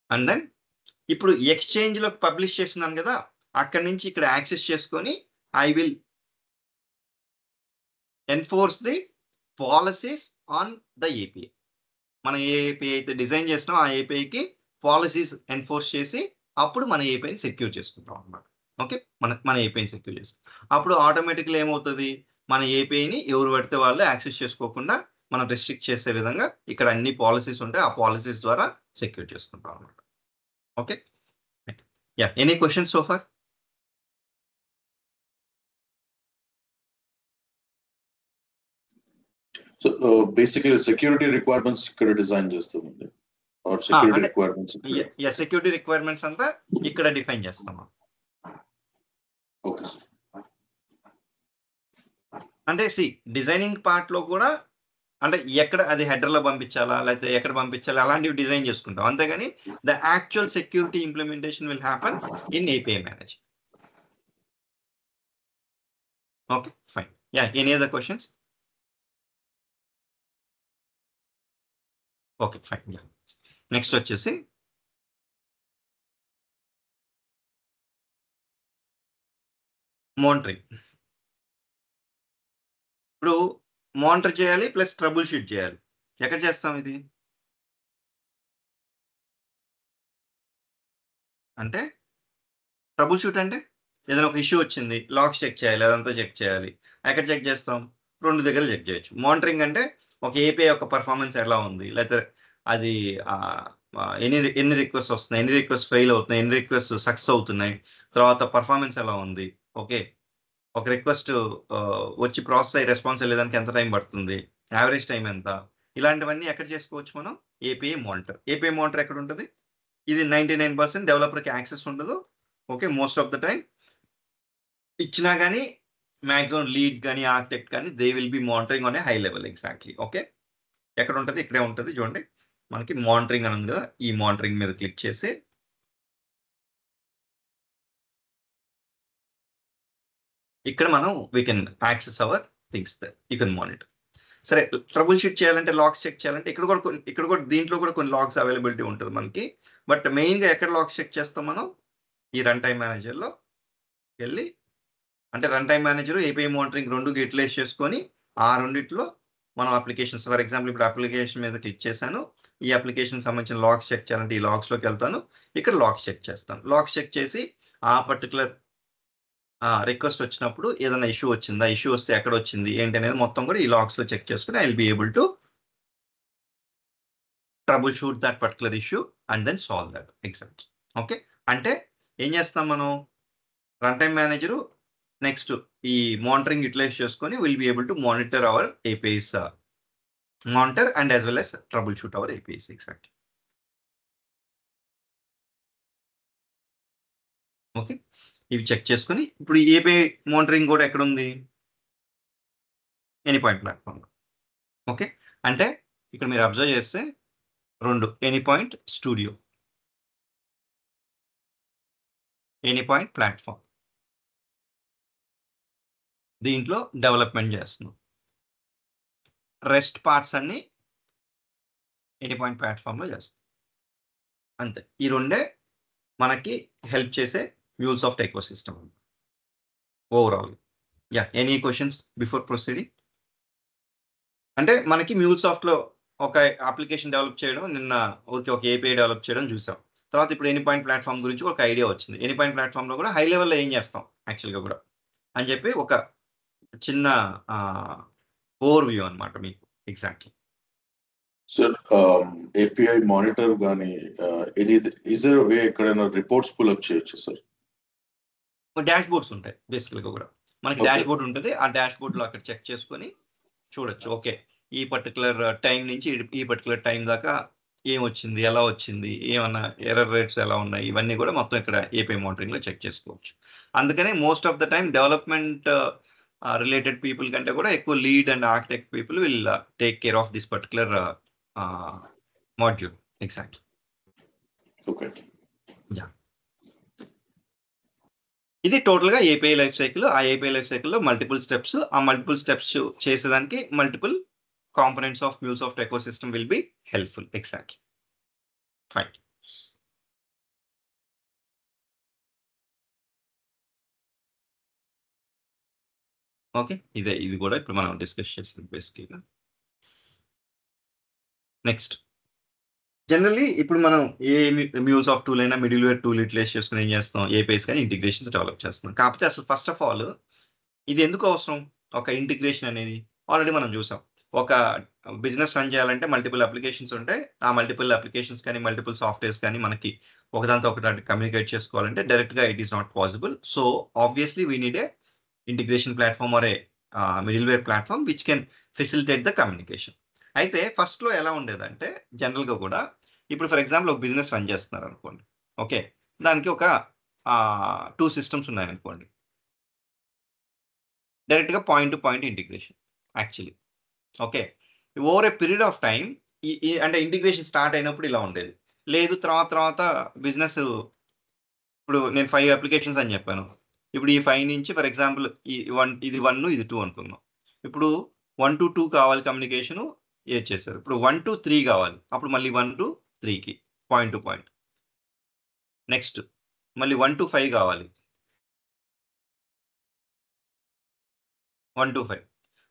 And then ఇప్పుడు ఎక్స్చేంజ్ లో పబ్లిష్ చేస్తున్నాను కదా, అక్కడి నుంచి ఇక్కడ యాక్సెస్ చేసుకొని I will enforce the policies on the API. మనం ఏ ఏపీఐ అయితే డిజైన్ చేసినాం ఆ ఏపీఐకి పాలసీస్ ఎన్ఫోర్స్ చేసి అప్పుడు మన ఏపీఐని సెక్యూర్ చేసుకుంటాం అన్నమాట. ఓకే, మన ఏపీఐని సెక్యూర్ చేస్తాం. అప్పుడు ఆటోమేటిక్గా ఏమవుతుంది, మన ఏపీఐని ఎవరు పడితే వాళ్ళు యాక్సెస్ చేసుకోకుండా మనం రెస్ట్రిక్ట్ చేసే విధంగా ఇక్కడ అన్ని పాలసీస్ ఉంటాయి, ఆ పాలసీస్ ద్వారా సెక్యూర్ చేసుకుంటాం అన్నమాట. Okay, yeah, any questions so far? So basically security requirements ఇక్కడ డిజైన్ చేస్తామండి, or security requirements? Yeah, security requirements అంతా ఇక్కడ డిఫైన్ చేస్తాం. Okay sir. అంటే డిజైనింగ్ పార్ట్ లో కూడా అంటే ఎక్కడ అది హెడర్ లో పంపించాలా లేకపోతే ఎక్కడ పంపించాలా అలాంటివి డిజైన్ చేసుకుంటాం, అంతేగాని the actual security implementation will happen in API manager. Okay, fine. Yeah, any other questions? Okay, fine. Yeah, next వచ్చేసి మానిటరింగ్. ఇప్పుడు మానిటర్ చేయాలి ప్లస్ ట్రబుల్ షూట్ చేయాలి. ఎక్కడ చేస్తాం ఇది? అంటే ట్రబుల్ షూట్ అంటే ఏదైనా ఒక ఇష్యూ వచ్చింది, లాక్స్ చెక్ చేయాలి, అదంతా చెక్ చేయాలి. ఎక్కడ చెక్ చేస్తాం? 2 దగ్గర చెక్ చేయొచ్చు. మానిటరింగ్ అంటే ఒక ఏపీఐ యొక్క పర్ఫార్మెన్స్ ఎలా ఉంది, లేకపోతే అది ఎన్ని రిక్వెస్ట్ వస్తున్నాయి, ఎన్ని రిక్వెస్ట్ ఫెయిల్ అవుతున్నాయి, ఎన్ని రిక్వెస్ట్ సక్సెస్ అవుతున్నాయి, తర్వాత పర్ఫార్మెన్స్ ఎలా ఉంది. ఓకే, ఒక రిక్వెస్ట్ వచ్చి ప్రాసెస్ అయ్యి రెస్పాన్స్ వెళ్ళేదానికి ఎంత టైం పడుతుంది, యావరేజ్ టైం ఎంత, ఇలాంటివన్నీ ఎక్కడ చేసుకోవచ్చు మనం? API monitor. ఏపీఐ మానిటర్ ఎక్కడ ఉంటుంది? ఇది 99% డెవలపర్కి యాక్సెస్ ఉండదు. Okay, most of the time ఇచ్చినా కానీ మ్యాక్సిమం లీడ్ కానీ ఆర్కిటెక్ట్ కానీ they will be monitoring on a high level. Exactly. Okay, ఎక్కడ ఉంటుంది? ఇక్కడే ఉంటుంది. చూడండి, మనకి మానిటరింగ్ అని ఉంది కదా, ఈ మానిటరింగ్ మీద క్లిక్ చేసి ఇక్కడ మనం we can access our things there, you can monitor. సరే, ట్రబుల్ షూట్ చేయాలంటే, లాక్స్ చెక్ చేయాలంటే ఇక్కడ కూడా దీంట్లో కూడా కొన్ని లాక్స్ అవైలబిలిటీ ఉంటుంది మనకి. బట్ మెయిన్గా ఎక్కడ లాక్స్ చెక్ చేస్తాం మనం? ఈ రన్ టైమ్ మేనేజర్లో వెళ్ళి, అంటే run time manager API monitoring 2 utilise చేసుకొని ఆ రెండిట్లో మనం అప్లికేషన్స్, ఫర్ ఎగ్జాంపుల్ ఇప్పుడు అప్లికేషన్ మీద క్లిక్ చేశాను, ఈ అప్లికేషన్ సంబంధించిన లాక్స్ చెక్ చేయాలంటే ఈ లాక్స్లోకి వెళ్తాను, ఇక్కడ లాక్స్ చెక్ చేస్తాను. లాక్స్ చెక్ చేసి ఆ పర్టికులర్ రిక్వెస్ట్ వచ్చినప్పుడు ఏదైనా ఇష్యూ వచ్చిందా, ఇష్యూ వస్తే ఎక్కడ వచ్చింది ఏంటి అనేది మొత్తం కూడా ఈ లాగ్స్లో చెక్ చేసుకుని I will be able to troubleshoot that particular issue and then solve that. Exactly. Okay, అంటే ఏం చేస్తాం మనం? రన్ టైమ్ మేనేజరు నెక్స్ట్ ఈ మానిటరింగ్ యూటిలైజ్ చేసుకొని will be able to monitor our APIs, monitor and as well as troubleshoot our APIs. Exactly. Okay, ఇవి check చేసుకుని ఇప్పుడు API monitoring కూడా ఎక్కడ ఉంది? Any point platform. ఓకే, అంటే ఇక్కడ మీరు అబ్జర్వ్ చేస్తే 2 any point studio, any point platform. దీంట్లో డెవలప్మెంట్ చేస్తున్నాం. రెస్ట్ పార్ట్స్ అన్ని ఎనీ పాయింట్ ప్లాట్ఫామ్లో చేస్తాం. అంతే, ఈ 2 మనకి హెల్ప్ చేసే MuleSoft ecosystem overall. Yeah, any questions before proceeding? అంటే మనకి MuleSoftలో ఒక అప్లికేషన్ డెవలప్ చేయడం, నిన్న ఒక ఏపీఐ డెవలప్ చేయడం చూసాం. తర్వాత ఇప్పుడు ఎనీ పాయింట్ ప్లాట్ఫామ్ గురించి ఒక ఐడియా వచ్చింది. ఎనీ పాయింట్ ప్లాట్ఫామ్లో కూడా హై లెవెల్లో ఏం చేస్తాం యాక్చువల్గా కూడా అని చెప్పి ఒక చిన్న ఓవర్ వ్యూ అనమాట మీకు ఎగ్జాక్ట్లీ. సార్ ఏపీఐ మానిటర్ కానీ ఈజ్ దేర్ వే ఎక్కడైనా రిపోర్ట్స్ పుల్అప్ చేయొచ్చు సార్? డాష్ బోర్డ్స్ ఉంటాయి బేసికల్గా కూడా. మనకి Okay. డాష్ బోర్డ్ ఉంటుంది. ఆ డాష్ బోర్డ్లో అక్కడ చెక్ చేసుకొని చూడొచ్చు. ఓకే, ఈ పర్టికులర్ టైం నుంచి ఈ పర్టికులర్ టైం దాకా ఏం వచ్చింది, ఎలా వచ్చింది, ఏమన్నా ఎర్రర్ రేట్స్ ఎలా ఉన్నాయి, ఇవన్నీ కూడా మొత్తం ఇక్కడ ఏపీఐ మానిటరింగ్లో చెక్ చేసుకోవచ్చు. అందుకనే most of the time development related people కంటే కూడా ఎక్కువ lead and architect people will take care of this particular module exactly. Okay. ఇది టోటల్గా ఏపీఐ లైఫ్ సైకిల్. ఆ ఏపీఐ లైఫ్ సైకిల్లో మల్టిపుల్ స్టెప్స్, ఆ మల్టిపుల్ స్టెప్స్ చేసేదానికి multiple components of MuleSoft ecosystem will be helpful. Exactly. Fine. Okay, ఇది కూడా ఇప్పుడు మనం డిస్కస్ చేసింది బేసిక్గా. నెక్స్ట్ జనరల్లీ ఇప్పుడు మనం ఏ MuleSoft టూల్ అయినా మిడిల్వేర్ టూల్ యూటిలైజ్ చేసుకుని ఏం చేస్తాం, ఏపీఐస్ కానీ ఇంటిగ్రేషన్స్ డెవలప్ చేస్తున్నాం. కాకపోతే అసలు ఫస్ట్ ఆఫ్ ఆల్ ఇది ఎందుకు అవసరం? ఒక ఇంటిగ్రేషన్ అనేది ఆల్రెడీ మనం చూసాం. ఒక బిజినెస్ రన్ చేయాలంటే మల్టిపుల్ అప్లికేషన్స్ ఉంటాయి. ఆ మల్టిపుల్ అప్లికేషన్స్ కానీ మల్టిపుల్ సాఫ్ట్వేర్స్ కానీ మనకి ఒకదాంతో ఒకటి కమ్యూనికేట్ చేసుకోవాలంటే డైరెక్ట్గా it is not possible. So obviously we need a integration platform or a middleware platform which can facilitate the communication. అయితే ఫస్ట్లో ఎలా ఉండేదంటే జనరల్గా కూడా ఇప్పుడు ఫర్ ఎగ్జాంపుల్ ఒక బిజినెస్ రన్ చేస్తున్నారు అనుకోండి. ఓకే, దానికి ఒక 2 సిస్టమ్స్ ఉన్నాయనుకోండి. డైరెక్ట్గా point to point integration actually. Okay, over a period of time అంటే ఇంటిగ్రేషన్ స్టార్ట్ అయినప్పుడు ఇలా ఉండేది. లేదు తర్వాత బిజినెస్ ఇప్పుడు నేను 5 అప్లికేషన్స్ అని చెప్పాను. ఇప్పుడు ఈ 5 నుంచి ఫర్ ఎగ్జాంపుల్ ఇది 1 ఇది 2 అనుకుందాం. ఇప్పుడు 1 to 2 కావాలి కమ్యూనికేషను, ఏది చేశారు. ఇప్పుడు 1 to 3 కావాలి, అప్పుడు మళ్ళీ 1 to 3కి పాయింట్ టు పాయింట్. నెక్స్ట్ మళ్ళీ 1 to 5 కావాలి, 1 to 5.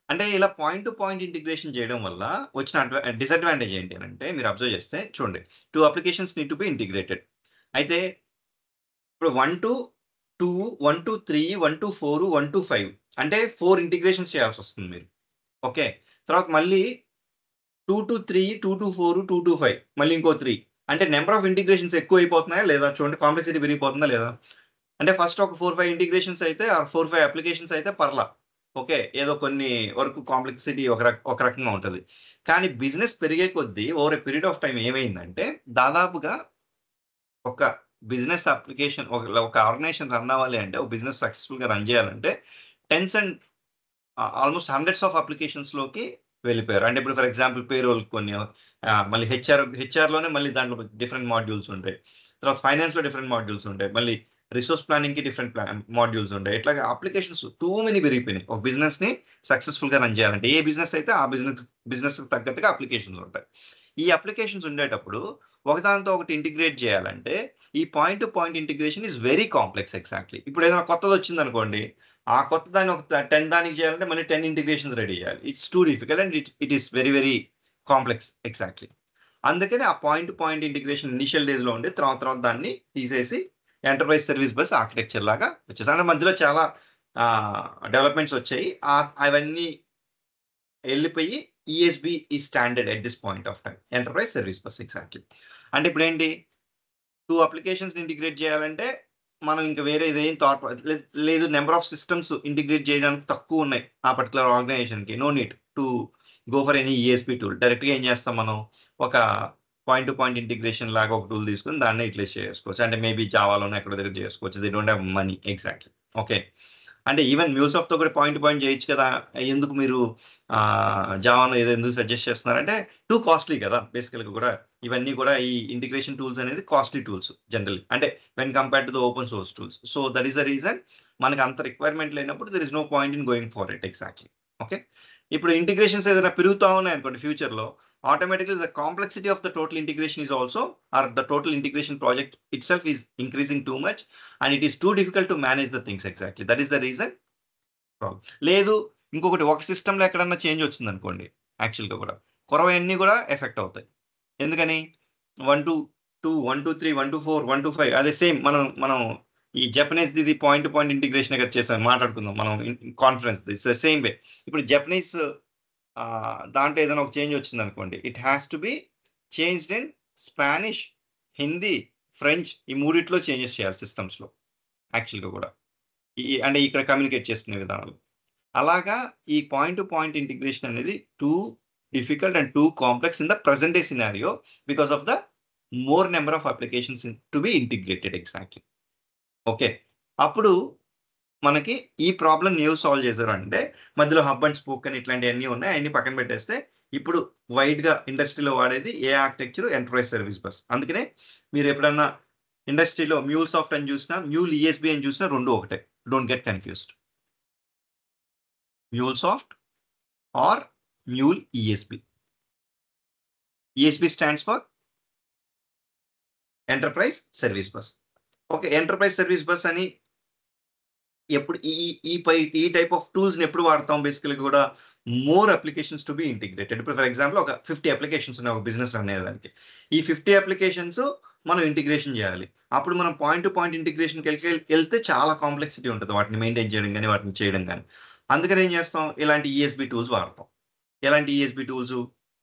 అంటే ఇలా పాయింట్ టు పాయింట్ ఇంటిగ్రేషన్ చేయడం వల్ల వచ్చిన డిసడ్వాంటేజ్ ఏంటి అని అంటే మీరు అబ్జర్వ్ చేస్తే చూడండి, 2 applications need to B integrated. అయితే ఇప్పుడు 1 to 2, 1 to 3, 1 to 4, 1 to 5 అంటే 4 ఇంటిగ్రేషన్స్ చేయాల్సి వస్తుంది మీరు. ఓకే, తర్వాత మళ్ళీ 2 to 3, 2 to 4, 2 to 5 మళ్ళీ ఇంకో 3 అంటే నెంబర్ ఆఫ్ ఇంటిగ్రేషన్స్ ఎక్కువ అయిపోతున్నాయా లేదా? చూడండి, కాంప్లెక్సిటీ పెరిగిపోతుందా లేదా? అంటే ఫస్ట్ ఒక 4-5 ఇంటిగ్రేషన్స్ అయితే 4-5 అప్లికేషన్స్ అయితే పర్లా, ఓకే, ఏదో కొన్ని వరకు కాంప్లెక్సిటీ ఒక రకంగా ఉంటుంది. కానీ బిజినెస్ పెరిగే కొద్దీ over a period of time ఏమైందంటే దాదాపుగా ఒక బిజినెస్ అప్లికేషన్ ఒక ఆర్గనైజేషన్ రన్ అవ్వాలి అంటే, ఒక బిజినెస్ సక్సెస్ఫుల్గా రన్ చేయాలంటే tens and almost hundreds of అప్లికేషన్స్లోకి వెళ్ళిపోయారు. అంటే ఇప్పుడు ఫర్ ఎగ్జాంపుల్ పేరోల్ కొన్ని, మళ్ళీ హెచ్ఆర్లోనే మళ్ళీ దాంట్లో డిఫరెంట్ మాడ్యూల్స్ ఉంటాయి. తర్వాత ఫైనాన్స్లో డిఫరెంట్ మాడ్యూల్స్ ఉంటాయి, మళ్ళీ రిసోర్స్ ప్లానింగ్కి డిఫరెంట్ మాడ్యూల్స్ ఉంటాయి. ఇట్లాగా అప్లికేషన్స్ టూ మెనీ పెరిగిపోయినాయి. ఒక బిజినెస్ని సక్సెస్ఫుల్గా రన్ చేయాలంటే ఏ బిజినెస్ అయితే ఆ బిజినెస్కి తగ్గట్టుగా అప్లికేషన్స్ ఉంటాయి. ఈ అప్లికేషన్స్ ఉండేటప్పుడు ఒకదాంతో ఒకటి ఇంటిగ్రేట్ చేయాలంటే ఈ point to point integration is very complex exactly. ఇప్పుడు ఏదైనా కొత్తది వచ్చింది అనుకోండి, ఆ కొత్త దాన్ని ఒక 10 దానికి చేయాలంటే మళ్ళీ 10 ఇంటిగ్రేషన్స్ రెడీ చేయాలి. It's too difficult and it is very very complex exactly. అందుకని ఆ point to point integration initial డేస్లో ఉండి తర్వాత దాన్ని తీసేసి ఎంటర్ప్రైజ్ సర్వీస్ బస్ ఆర్కిటెక్చర్ లాగా వచ్చేసి, అంటే మధ్యలో చాలా డెవలప్మెంట్స్ వచ్చాయి. అవన్నీ వెళ్ళిపోయి ఈఎస్బి ఈ standard at this point of time, enterprise service bus exactly. అంటే ఇప్పుడు ఏంటి, 2 అప్లికేషన్స్ ఇంటిగ్రేట్ చేయాలంటే మనం ఇంకా వేరే ఇదేం థాట్ లేదు. నెంబర్ ఆఫ్ సిస్టమ్స్ ఇంటిగ్రేట్ చేయడానికి తక్కువ ఉన్నాయి ఆ పర్టికులర్ ఆర్గనైజేషన్కి. No need to go for any ESP tool. డైరెక్ట్గా ఏం చేస్తాం మనం, ఒక పాయింట్ టు పాయింట్ ఇంటిగ్రేషన్ లాగా ఒక టూల్ తీసుకుని దాన్ని యూటిలైజ్ చేసుకోవచ్చు. అంటే మేబీ జావాలోనే ఎక్కడ దగ్గర చేసుకోవచ్చు. They don't have money exactly. Okay, అంటే ఈవెన్ MuleSoftతో కూడా పాయింట్ టు పాయింట్ చేయొచ్చు కదా, ఎందుకు మీరు జావాను ఏదో ఎందుకు సజెస్ట్ చేస్తున్నారంటే టూ కాస్ట్లీ కదా బేసికల్గా. కూడా ఇవన్నీ కూడా ఈ ఇంటిగ్రేషన్ టూల్స్ అనేది కాస్ట్లీ టూల్స్ జనరల్లీ, అంటే when compared to the open source tools. So that is the reason మనకు అంత రిక్వైర్మెంట్ లేనప్పుడు there is no point in going for it exactly. Okay, ఇప్పుడు ఇంటిగ్రేషన్స్ ఏదైనా పెరుగుతూ ఉన్నాయి అనుకోండి ఫ్యూచర్లో, automatically the complexity of the total integration is also, or the total integration project itself is increasing too much and it is too difficult to manage the things exactly. That is the reason problem. లేదు ఇంకొకటి, ఒక సిస్టంలో ఎక్కడన్నా change వచ్చింది అనుకోండి, యాక్చువల్గా కూడా కొరవన్నీ కూడా ఎఫెక్ట్ అవుతాయి. ఎందుకని 1 to 2, 1 to 3, 1 to 4, 1 to 5 అదే సేమ్ మనం ఈ జపనీస్ ఇది పాయింట్ టు పాయింట్ ఇంటిగ్రేషన్ కదా చేసాం మాట్లాడుకుందాం మనం కాన్ఫరెన్స్ దిస్ ద సేమ్ వే. ఇప్పుడు జపనీస్ దాంట్లో ఏదైనా ఒక చేంజ్ వచ్చింది అనుకోండి, it has to be changed in Spanish, Hindi, French ఈ మూడిట్లో చేంజెస్ చేయాలి సిస్టమ్స్లో యాక్చువల్గా కూడా అంటే ఇక్కడ కమ్యూనికేట్ చేసుకునే విధానాలు. అలాగా ఈ పాయింట్ టు పాయింట్ ఇంటిగ్రేషన్ అనేది too difficult and two complex in the present day scenario because of the more number of applications to be integrated exactly. Okay, అప్పుడు మనకి ఈ ప్రాబ్లం ఏవి సాల్వ్ చేశారు అంటే మధ్యలో హబ్ అండ్ స్పోక్ అని ఇట్లాంటివన్నీ ఉన్నాయి, అన్ని పక్కన పెట్టేస్తే ఇప్పుడు వైడ్గా ఇండస్ట్రీలో వాడేది ఏ ఆర్కిటెక్చర్ ఎంటర్ప్రైజ్ సర్వీస్ బస్. అందుకనే మీరు ఎప్పుడన్నా ఇండస్ట్రీలో మ్యూల్ సాఫ్ట్ అని చూసినా మ్యూల్ ఈఎస్బి అని చూసినా రెండు ఒకటే, don't get confused. MuleSoft or Mule ESB. ESB stands for Enterprise Service Bus. Okay, Enterprise Service Bus అని ఎప్పుడు ఈ టైప్ ఆఫ్ టూల్స్ని ఎప్పుడు వాడతాం బేసికల్గా కూడా more applications to be integrated. ఇప్పుడు ఫర్ ఎగ్జాంపుల్ ఒక 50 అప్లికేషన్స్ ఉన్నాయి ఒక బిజినెస్ రన్ అయ్యేదానికి. ఈ 50 అప్లికేషన్స్ మనం ఇంటిగ్రేషన్ చేయాలి. అప్పుడు మనం పాయింట్ టు పాయింట్ ఇంటిగ్రేషన్కి వెళ్తే చాలా కాంప్లెక్సిటీ ఉంటుంది వాటిని మెయింటైన్ చేయడం కానీ వాటిని చేయడం కానీ. అందుకని ఏం చేస్తాం, ఇలాంటి ఈఎస్బి టూల్స్ వాడతాం. ఎలాంటి ఈఎస్బి టూల్స్,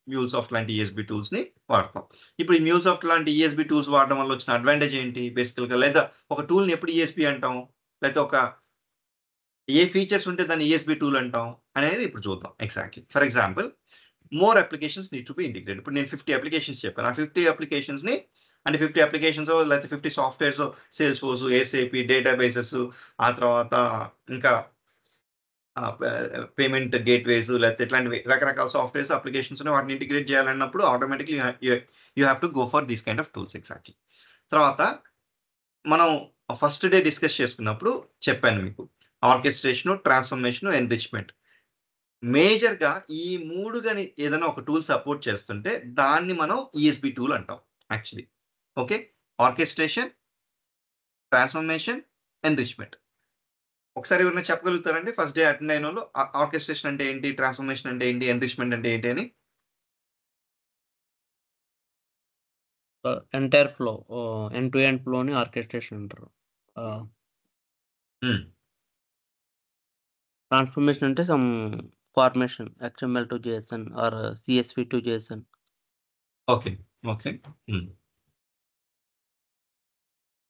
MuleSoft లాంటి ఈఎస్బి టూల్స్ని వాడతాం. ఇప్పుడు ఈ MuleSoft లాంటి ఈఎస్బి టూల్స్ వాడడం వల్ల వచ్చిన అడ్వాంటేజ్ ఏంటి బేసికల్గా, లేదా ఒక టూల్ని ఎప్పుడు ఈఎస్బి అంటాం, లేకపోతే ఒక ఏ ఫీచర్స్ ఉంటే దాన్ని ఈఎస్బి టూల్ అంటాం అనేది ఇప్పుడు చూద్దాం exactly. For example more applications need to B integrated. ఇప్పుడు నేను 50 అప్లికేషన్స్ చెప్పాను. ఆ 50 అప్లికేషన్స్ని అంటే 50 అప్లికేషన్స్ లేకపోతే 50 softwares, Salesforce, ACP, databases, ఆ తర్వాత ఇంకా పేమెంట్ గేట్వేస్ లేకపోతే ఇట్లాంటివి రకరకాల సాఫ్ట్వేర్స్ అప్లికేషన్స్ వాటిని ఇంటిగ్రేట్ చేయాలన్నప్పుడు automatically you have to go for these kind of tools exactly. తర్వాత మనం ఫస్ట్ డే డిస్కస్ చేసుకున్నప్పుడు చెప్పాను మీకు ఆర్కెస్ట్రేషన్, ట్రాన్స్ఫర్మేషన్, ఎన్రిచ్మెంట్. మేజర్గా ఈ మూడు కానీ ఏదైనా ఒక టూల్ సపోర్ట్ చేస్తుంటే దాన్ని మనం ఈఎస్బి టూల్ అంటాం actually. Okay, orchestration, transformation, enrichment. ఒకసారి ఎవరైనా చెప్పగలుగుతారండి ఫస్ట్ డే అటెండ్ అయిన వాళ్ళు ఆర్కెస్ట్రేషన్ అంటే ఏంటి, ట్రాన్స్ఫర్మేషన్ అంటే ఏంటి, ఎన్రిచ్మెంట్ అంటే ఏంటి అని? Entire flow, end to end ఫ్లోని ఆర్కెస్ట్రేషన్ అంటారు. ట్రాన్స్ఫర్మేషన్ అంటే some formation, XML to JSON or CSV to JSON. Okay okay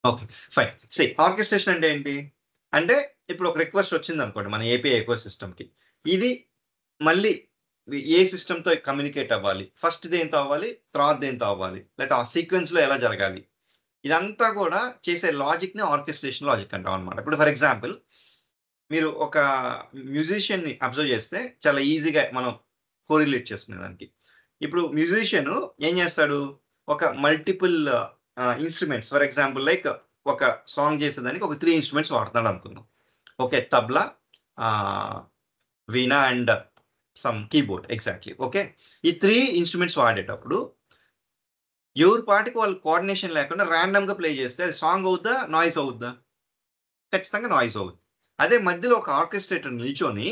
okay fine. Say orchestration అంటే ఏంటి అంటే ఇప్పుడు ఒక రిక్వెస్ట్ వచ్చింది అనుకోండి మన ఏపీఐ ఎకో సిస్టమ్కి, ఇది మళ్ళీ ఏ సిస్టమ్తో కమ్యూనికేట్ అవ్వాలి, ఫస్ట్ దేంతో అవ్వాలి, తర్వాత దేంతో అవ్వాలి, లేకపోతే ఆ సీక్వెన్స్లో ఎలా జరగాలి, ఇదంతా కూడా చేసే లాజిక్ని ఆర్కెస్ట్రేషన్ లాజిక్ అంటాం అనమాట. ఇప్పుడు ఫర్ ఎగ్జాంపుల్ మీరు ఒక మ్యూజిషియన్ని అబ్జర్వ్ చేస్తే చాలా ఈజీగా మనం కోరిలేట్ చేసుకునే దానికి. ఇప్పుడు మ్యూజిషియన్ ఏం చేస్తాడు, ఒక multiple instruments for example like ఒక సాంగ్ చేసేదానికి ఒక 3 ఇన్స్ట్రుమెంట్స్ వాడుతున్నాడు అనుకుందాం. Okay, tabla, veena and some keyboard exactly. Okay, ఈ 3 ఇన్స్ట్రుమెంట్స్ వాడేటప్పుడు ఎవరి పాటికి వాళ్ళు కోఆర్డినేషన్ లేకుండా ర్యాండమ్గా ప్లే చేస్తే అది సాంగ్ అవుద్దా, నాయిస్ అవుద్దా? ఖచ్చితంగా నాయిస్ అవుద్ది. అదే మధ్యలో ఒక ఆర్కెస్ట్రేటర్ నిల్చొని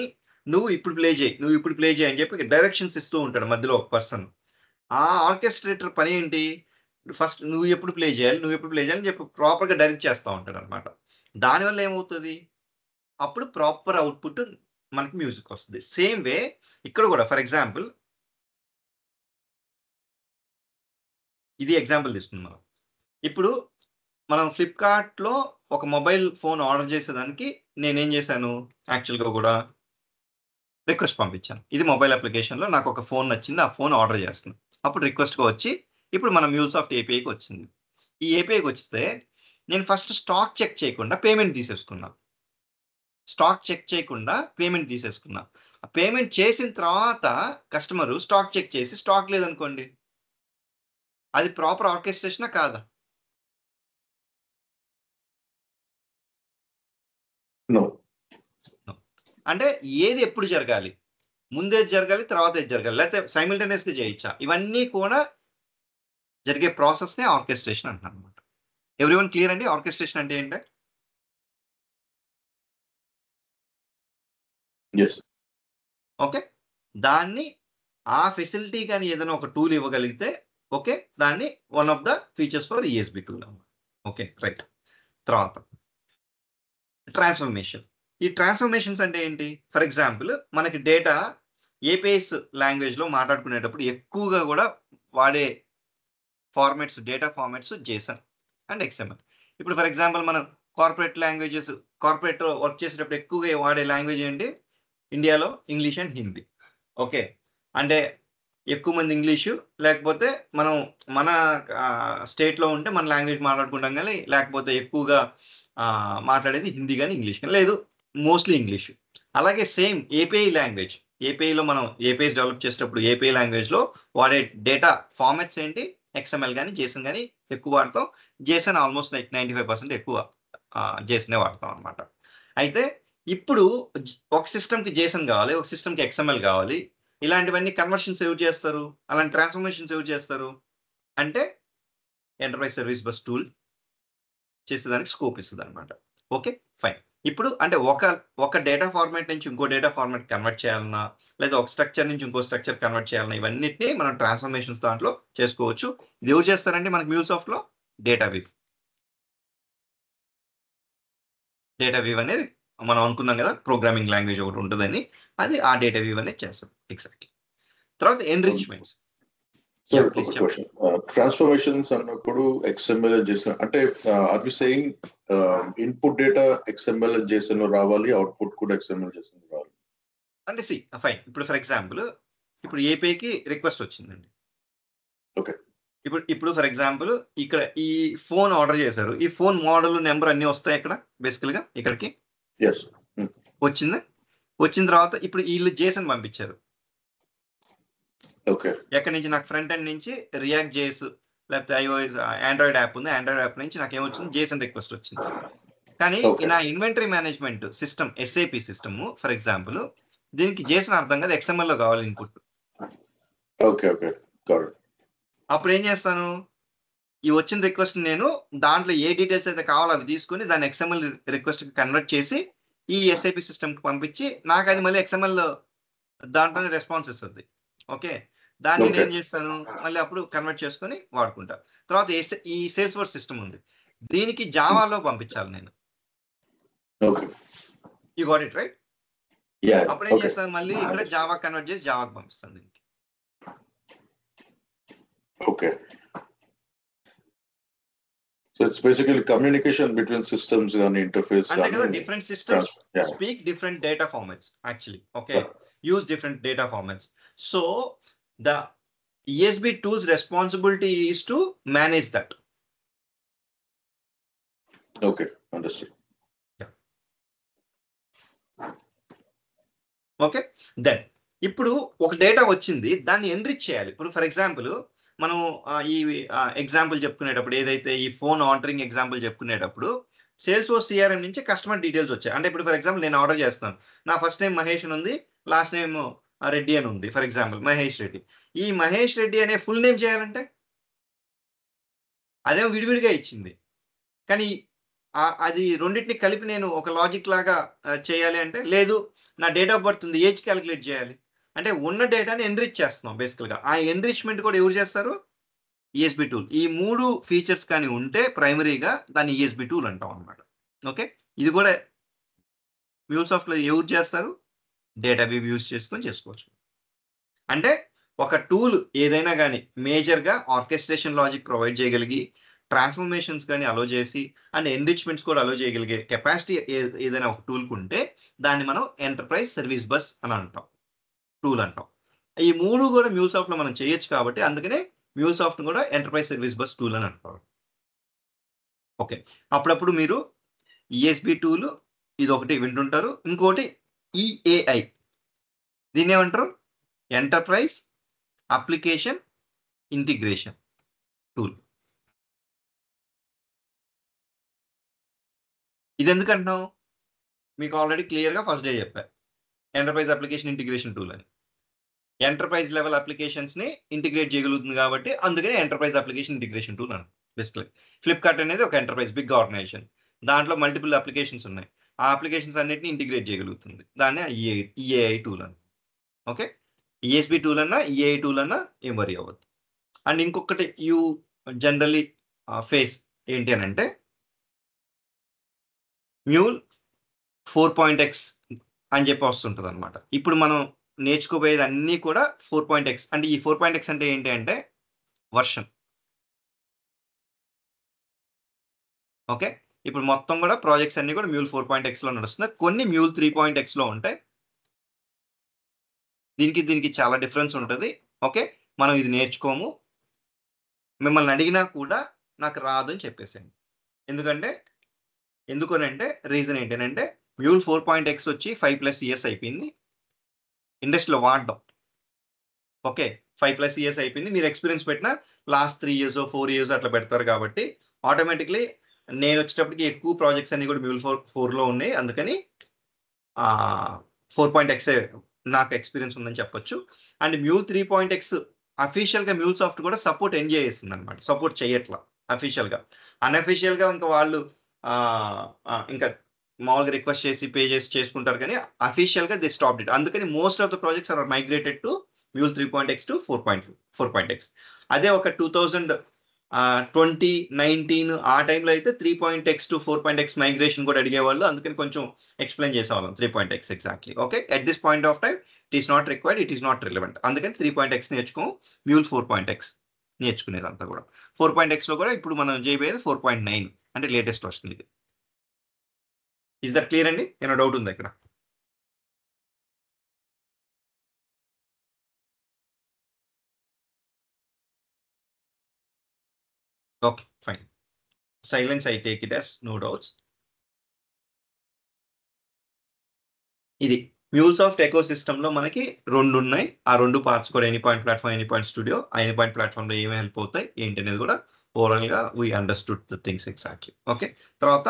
నువ్వు ఇప్పుడు ప్లే చేయి, నువ్వు ఇప్పుడు ప్లే చేయి అని చెప్పి డైరెక్షన్స్ ఇస్తూ ఉంటాడు మధ్యలో ఒక పర్సన్. ఆ ఆర్కెస్ట్రేటర్ పని ఏంటి, ఫస్ట్ నువ్వు ఎప్పుడు ప్లే చేయాలి, నువ్వు ఎప్పుడు ప్లే చేయాలి అని చెప్పి ప్రాపర్గా డైరెక్ట్ చేస్తూ ఉంటాడు అనమాట. దానివల్ల ఏమవుతుంది, అప్పుడు ప్రాపర్ అవుట్పుట్ మనకి మ్యూజిక్ వస్తుంది. సేమ్ వే ఇక్కడ కూడా ఫర్ ఎగ్జాంపుల్ ఇది ఎగ్జాంపుల్ తీసుకుందాం. ఇప్పుడు మనం ఫ్లిప్కార్ట్లో ఒక మొబైల్ ఫోన్ ఆర్డర్ చేసేదానికి నేనేం చేశాను, యాక్చువల్గా కూడా రిక్వెస్ట్ పంపించాను. ఇది మొబైల్ అప్లికేషన్లో నాకు ఒక ఫోన్ నచ్చింది, ఆ ఫోన్ ఆర్డర్ చేస్తున్నాను. అప్పుడు రిక్వెస్ట్గా వచ్చి ఇప్పుడు మన MuleSoft ఏపీఐకి వచ్చింది. ఈ ఏపీఐకి వస్తే నేను ఫస్ట్ స్టాక్ చెక్ చేయకుండా పేమెంట్ తీసేసుకున్నా. పేమెంట్ చేసిన తర్వాత కస్టమరు స్టాక్ చెక్ చేసి స్టాక్ లేదనుకోండి, అది ప్రాపర్ ఆర్కెస్ట్రేషనా కాదా? అంటే ఏది ఎప్పుడు జరగాలి, ముందేది జరగాలి, తర్వాత ఏది జరగాలి, లేకపోతే సైమిల్టేనియస్గా చేయొచ్చా, ఇవన్నీ కూడా జరిగే ప్రాసెస్నే ఆర్కెస్ట్రేషన్ అంటారు అనమాట. ఎవ్రీవన్ క్లియర్ అండి ఆర్కెస్ట్రేషన్ అంటే ఏంటి? ఓకే, దాన్ని ఆ ఫెసిలిటీ కానీ ఏదైనా ఒక టూల్ ఇవ్వగలిగితే ఓకే, దాన్ని one of the features for ESB tool. Okay right. తర్వాత ట్రాన్స్ఫర్మేషన్. ఈ ట్రాన్స్ఫర్మేషన్స్ అంటే ఏంటి? ఫర్ ఎగ్జాంపుల్ మనకి డేటా ఏపీఎస్ లాంగ్వేజ్ లో మాట్లాడుకునేటప్పుడు ఎక్కువగా కూడా వాడే formats, data formats JSON and XML. ఇప్పుడు ఫర్ ఎగ్జాంపుల్ మనం కార్పొరేట్ లాంగ్వేజెస్, కార్పొరేట్ వర్క్ చేసేటప్పుడు ఎక్కువగా వాడే లాంగ్వేజ్ ఏంటి? ఇండియాలో ఇంగ్లీష్ అండ్ హిందీ. ఓకే, అంటే ఎక్కువ మంది ఇంగ్లీషు, లేకపోతే మనం మన స్టేట్లో ఉంటే మన లాంగ్వేజ్ మాట్లాడుకుంటాం కానీ, లేకపోతే ఎక్కువగా మాట్లాడేది హిందీ కానీ ఇంగ్లీష్ కానీ, లేదు మోస్ట్లీ ఇంగ్లీషు. అలాగే సేమ్ ఏపీఐ లాంగ్వేజ్, ఏపీఐలో మనం ఏపీఐస్ డెవలప్ చేసేటప్పుడు ఏపీఐ లాంగ్వేజ్లో వాడే డేటా ఫార్మాట్స్ ఏంటి? XML కానీ JSON కానీ ఎక్కువ వాడతాం. JSON ఆల్మోస్ట్ లైక్ 95% ఎక్కువ JSON వాడతాం అనమాట. అయితే ఇప్పుడు ఒక సిస్టమ్కి JSON కావాలి, ఒక సిస్టమ్కి XML కావాలి. ఇలాంటివన్నీ కన్వర్షన్స్ ఎవరు చేస్తారు? అలాంటి ట్రాన్స్ఫర్మేషన్స్ ఎవరు చేస్తారు అంటే ఎంటర్ప్రైజ్ సర్వీస్ బస్ టూల్ చేసేదానికి స్కోప్ ఇస్తుంది అనమాట. Okay fine. ఇప్పుడు అంటే ఒక డేటా ఫార్మాట్ నుంచి ఇంకో డేటా ఫార్మాట్ కన్వర్ట్ చేయాలన్నా, లేదా ఒక స్ట్రక్చర్ నుంచి ఇంకో స్ట్రక్చర్ కన్వర్ట్ చేయాలన్నా, ఇవన్నిటిని మనం ట్రాన్స్ఫర్మేషన్స్ దాంట్లో చేసుకోవచ్చు. ఇది ఎవరు చేస్తారంటే మనకి MuleSoftలో డేటావీవ్. డేటావీవ్ అనేది మనం అనుకున్నాం కదా ప్రోగ్రామింగ్ లాంగ్వేజ్ ఒకటి ఉంటుందని, అది ఆ డేటావీవ్ అనేది చేస్తాం. ఎగ్జాక్ట్లీ. తర్వాత ఎన్రిచ్మెంట్స్. ట్రాన్స్ఫర్మేషన్స్ అన్నప్పుడు XML JSON అంటే are we saying input data XML JSON లో రావాలి, అవుట్పుట్ కూడా XML JSON లో రావాలి అంటే ఫైన్. ఇప్పుడు ఫర్ ఎగ్జాంపుల్ ఇప్పుడు ఏపీకి రిక్వెస్ట్ వచ్చిందండి. ఓకే, ఇప్పుడు ఫర్ ఎగ్జాంపుల్ ఇక్కడ ఈ ఫోన్ ఆర్డర్ చేశారు. ఈ ఫోన్ మోడల్ నెంబర్ అన్ని వస్తాయి ఇక్కడ బేసికల్ గా ఇక్కడికి. వచ్చింది. వచ్చిన తర్వాత ఇప్పుడు వీళ్ళు JSON పంపించారు. ఓకే, ఎక్కడి నుంచి? నాకు ఫ్రంట్ ఎండ్ నుంచి రియాక్ట్ JS లేకపోతే iOS ఆండ్రాయిడ్ యాప్ ఉంది, ఆండ్రాయిడ్ యాప్ నుంచి నాకు ఏమొచ్చింది? JSON రిక్వెస్ట్ వచ్చింది. కానీ నా inventory management system, SAP system for example, దీనికి JSON అర్థం కదా, XML లో కావాలి ఇన్పుట్. ఓకే ఓకే, అప్పుడు ఏం చేస్తాను? ఈ వచ్చిన రిక్వెస్ట్ నేను దాంట్లో ఏ డీటెయిల్స్ అయితే కావాలో అవి తీసుకుని దాన్ని XML రిక్వెస్ట్ కన్వర్ట్ చేసి ఈ SAP సిస్టమ్కి పంపించి నాకు అది మళ్ళీ XML దాంట్లోనే రెస్పాన్స్ ఇస్తుంది. ఓకే, దాన్ని నేను ఏం చేస్తాను? మళ్ళీ అప్పుడు కన్వర్ట్ చేసుకొని వాడుకుంటా. తర్వాత ఈ సేల్స్ ఫోర్స్ సిస్టమ్ ఉంది, దీనికి జావాలో పంపించాలి నేను. You got it right? అప్పుడు ఏం చేస్తాను? మళ్ళీ ఇక్కడ జావా కన్వర్ట్ చేసి జావాకి పంపిస్తాను దీనికి. Okay, so it's basically communication between systems and interface. And there are different systems speak different data formats actually. Okay, use different data formats. So the ESB tool's responsibility is to manage that. Okay, understood. Yeah. Okay, then ఇప్పుడు ఒక data వచ్చింది, దాన్ని enrich చేయాలి. ఇప్పుడు for example మనం ఈ example చెప్పుకునేటప్పుడు, ఏదైతే ఈ ఫోన్ ఆర్డరింగ్ ఎగ్జాంపుల్ చెప్పుకునేటప్పుడు సేల్స్ ఫోర్స్ CRM నుంచి కస్టమర్ డీటెయిల్స్ వచ్చాయి. అంటే ఇప్పుడు ఫర్ ఎగ్జాంపుల్ నేను ఆర్డర్ చేస్తున్నాను, నా ఫస్ట్ నేమ్ మహేష్ అని ఉంది, లాస్ట్ నేమ్ రెడ్డి అని ఉంది. For example Mahesh Reddy. ఈ మహేష్ రెడ్డి అనే ఫుల్ నేమ్ చేయాలంటే అదేమో విడివిడిగా ఇచ్చింది, కానీ అది రెండింటిని కలిపి నేను ఒక లాజిక్ లాగా చేయాలి అంటే లేదు, నా డేట్ ఆఫ్ బర్త్ ఉంది, ఏజ్ క్యాలిక్యులేట్ చేయాలి అంటే ఉన్న డేటాని ఎన్రిచ్ చేస్తున్నాం బేసికల్గా. ఆ ఎన్రిచ్మెంట్ కూడా ఎవరు చేస్తారు? ESB tool. ఈ 3 ఫీచర్స్ కానీ ఉంటే ప్రైమరీగా దాన్ని ESB టూల్ అంటాం అనమాట. ఓకే, ఇది కూడా MuleSoftలో ఎవరు చేస్తారు? డేటాబేస్ యూజ్ చేసుకొని చేసుకోవచ్చు. అంటే ఒక టూల్ ఏదైనా కానీ మేజర్గా ఆర్కెస్ట్రేషన్ లాజిక్ ప్రొవైడ్ చేయగలిగి, ట్రాన్స్ఫర్మేషన్స్ కానీ అలో చేసి, అండ్ ఎన్రిచ్మెంట్స్ కూడా అలో చేయగలిగే కెపాసిటీ ఏదైనా ఒక టూల్కి ఉంటే దాన్ని మనం ఎంటర్ప్రైజ్ సర్వీస్ బస్ అని అంటాం, టూల్ అంటాం. ఈ 3 కూడా MuleSoftలో మనం చేయొచ్చు కాబట్టి అందుకనే MuleSoft కూడా ఎంటర్ప్రైజ్ సర్వీస్ బస్ టూల్ అని అంటారు. ఓకే, అప్పుడప్పుడు మీరు ESB టూల్ ఇది ఒకటి వింటుంటారు. ఇంకోటి EAI, దీన్ని ఏమంటారు? Enterprise application integration tool. ఇది ఎందుకంటున్నాం? మీకు ఆల్రెడీ క్లియర్గా ఫస్ట్ డే చెప్పారు, ఎంటర్ప్రైజ్ అప్లికేషన్ ఇంటిగ్రేషన్ టూల్ అని. ఎంటర్ప్రైజ్ లెవెల్ అప్లికేషన్స్ని ఇంటిగ్రేట్ చేయగలుగుతుంది కాబట్టి అందుకనే ఎంటర్ప్రైజ్ అప్లికేషన్ ఇంటిగ్రేషన్ టూల్ అని. బేసికలీ ఫ్లిప్కార్ట్ అనేది ఒక ఎంటర్ప్రైజ్ బిగ్ ఆర్గనైజేషన్, దాంట్లో మల్టిపుల్ అప్లికేషన్స్ ఉన్నాయి. ఆ అప్లికేషన్స్ అన్నిటిని ఇంటిగ్రేట్ చేయగలుగుతుంది, దాన్ని EAI టూల్ అని. ఓకే, ESB టూల్ అన్నా EAI టూల్ అన్నా ఏం వరీ అవ్వద్దు. అండ్ ఇంకొకటి యూ జనరలీ ఫేస్ ఏంటి అని అంటే మ్యూల్ 4.x అని చెప్పి వస్తుంటుంది అనమాట. ఇప్పుడు మనం నేర్చుకోబోయేది అన్నీ కూడా 4.x. అంటే ఈ 4.x అంటే ఏంటి అంటే వర్షన్. ఓకే, ఇప్పుడు మొత్తం కూడా ప్రాజెక్ట్స్ అన్ని కూడా మ్యూల్ 4.x లో నడుస్తుంది. కొన్ని మ్యూల్ 3.x లో ఉంటాయి. దీనికి చాలా డిఫరెన్స్ ఉంటుంది. ఓకే, మనం ఇది నేర్చుకోము. మిమ్మల్ని అడిగినా కూడా నాకు రాదు అని చెప్పేసాను. ఎందుకనంటే రీజన్ ఏంటంటే మ్యూల్ 4.x వచ్చి 5+ years అయిపోయింది ఇండస్ట్రీలో వాడడం. ఓకే, 5+ years అయిపోయింది. మీరు ఎక్స్పీరియన్స్ పెట్టిన లాస్ట్ 3 years 4 years అట్లా పెడతారు కాబట్టి ఆటోమేటిక్లీ నేను వచ్చేటప్పటికి ఎక్కువ ప్రాజెక్ట్స్ అన్ని కూడా మ్యూల్ 4లో ఉన్నాయి. అందుకని 4.x నాకు ఎక్స్పీరియన్స్ ఉందని చెప్పొచ్చు. అండ్ మ్యూల్ 3.x అఫీషియల్గా మ్యూల్ సాఫ్ట్ కూడా సపోర్ట్ ఎంజాయ్ చేస్తుంది అనమాట. సపోర్ట్ చేయట్లా అఫీషియల్గా. అన్అఫీషియల్గా ఇంకా వాళ్ళు ఇంకా మామూలుగా రిక్వెస్ట్ చేసి పే చేసి చేసుకుంటారు, కానీ అఫీషియల్గా దే స్టాప్డ్ ఇట్. అందుకని most of the projects are migrated to Mule 3.x to 4.x. అదే ఒక 2019 ఆ టైంలో అయితే 3.x టు 4.x మైగ్రేషన్ కూడా అడిగేవాళ్ళు. అందుకని కొంచెం ఎక్స్ప్లెయిన్ చేసేవాళ్ళం 3.x exactly. Okay, at this point of time it is not required, it is not relevant. అందుకని 3.x నేర్చుకోం, మ్యూల్ 4.x నేర్చుకునేదంతా కూడా. 4.x లో కూడా ఇప్పుడు మనం చేయబోయేది 4.9 అంటే లేటెస్ట్ వర్షన్. ఇది ఇస్ దట్ క్లియర్ అండి? ఏమైనా డౌట్ ఉందా ఇక్కడ? Okay, fine. Silence, I take it as no doubts. ఇది మ్యూల్సాఫ్ట్ ఎకో సిస్టమ్ లో మనకి 2 ఉన్నాయి. ఆ 2 పార్ట్స్ కూడా any point platform, any point studio. ఆ ఎనీ పాయింట్ ప్లాట్ఫామ్ లో ఏమి హెల్ప్ అవుతాయి ఏంటి అనేది కూడా ఓవరాల్ గా we understood the things exactly. Okay, తర్వాత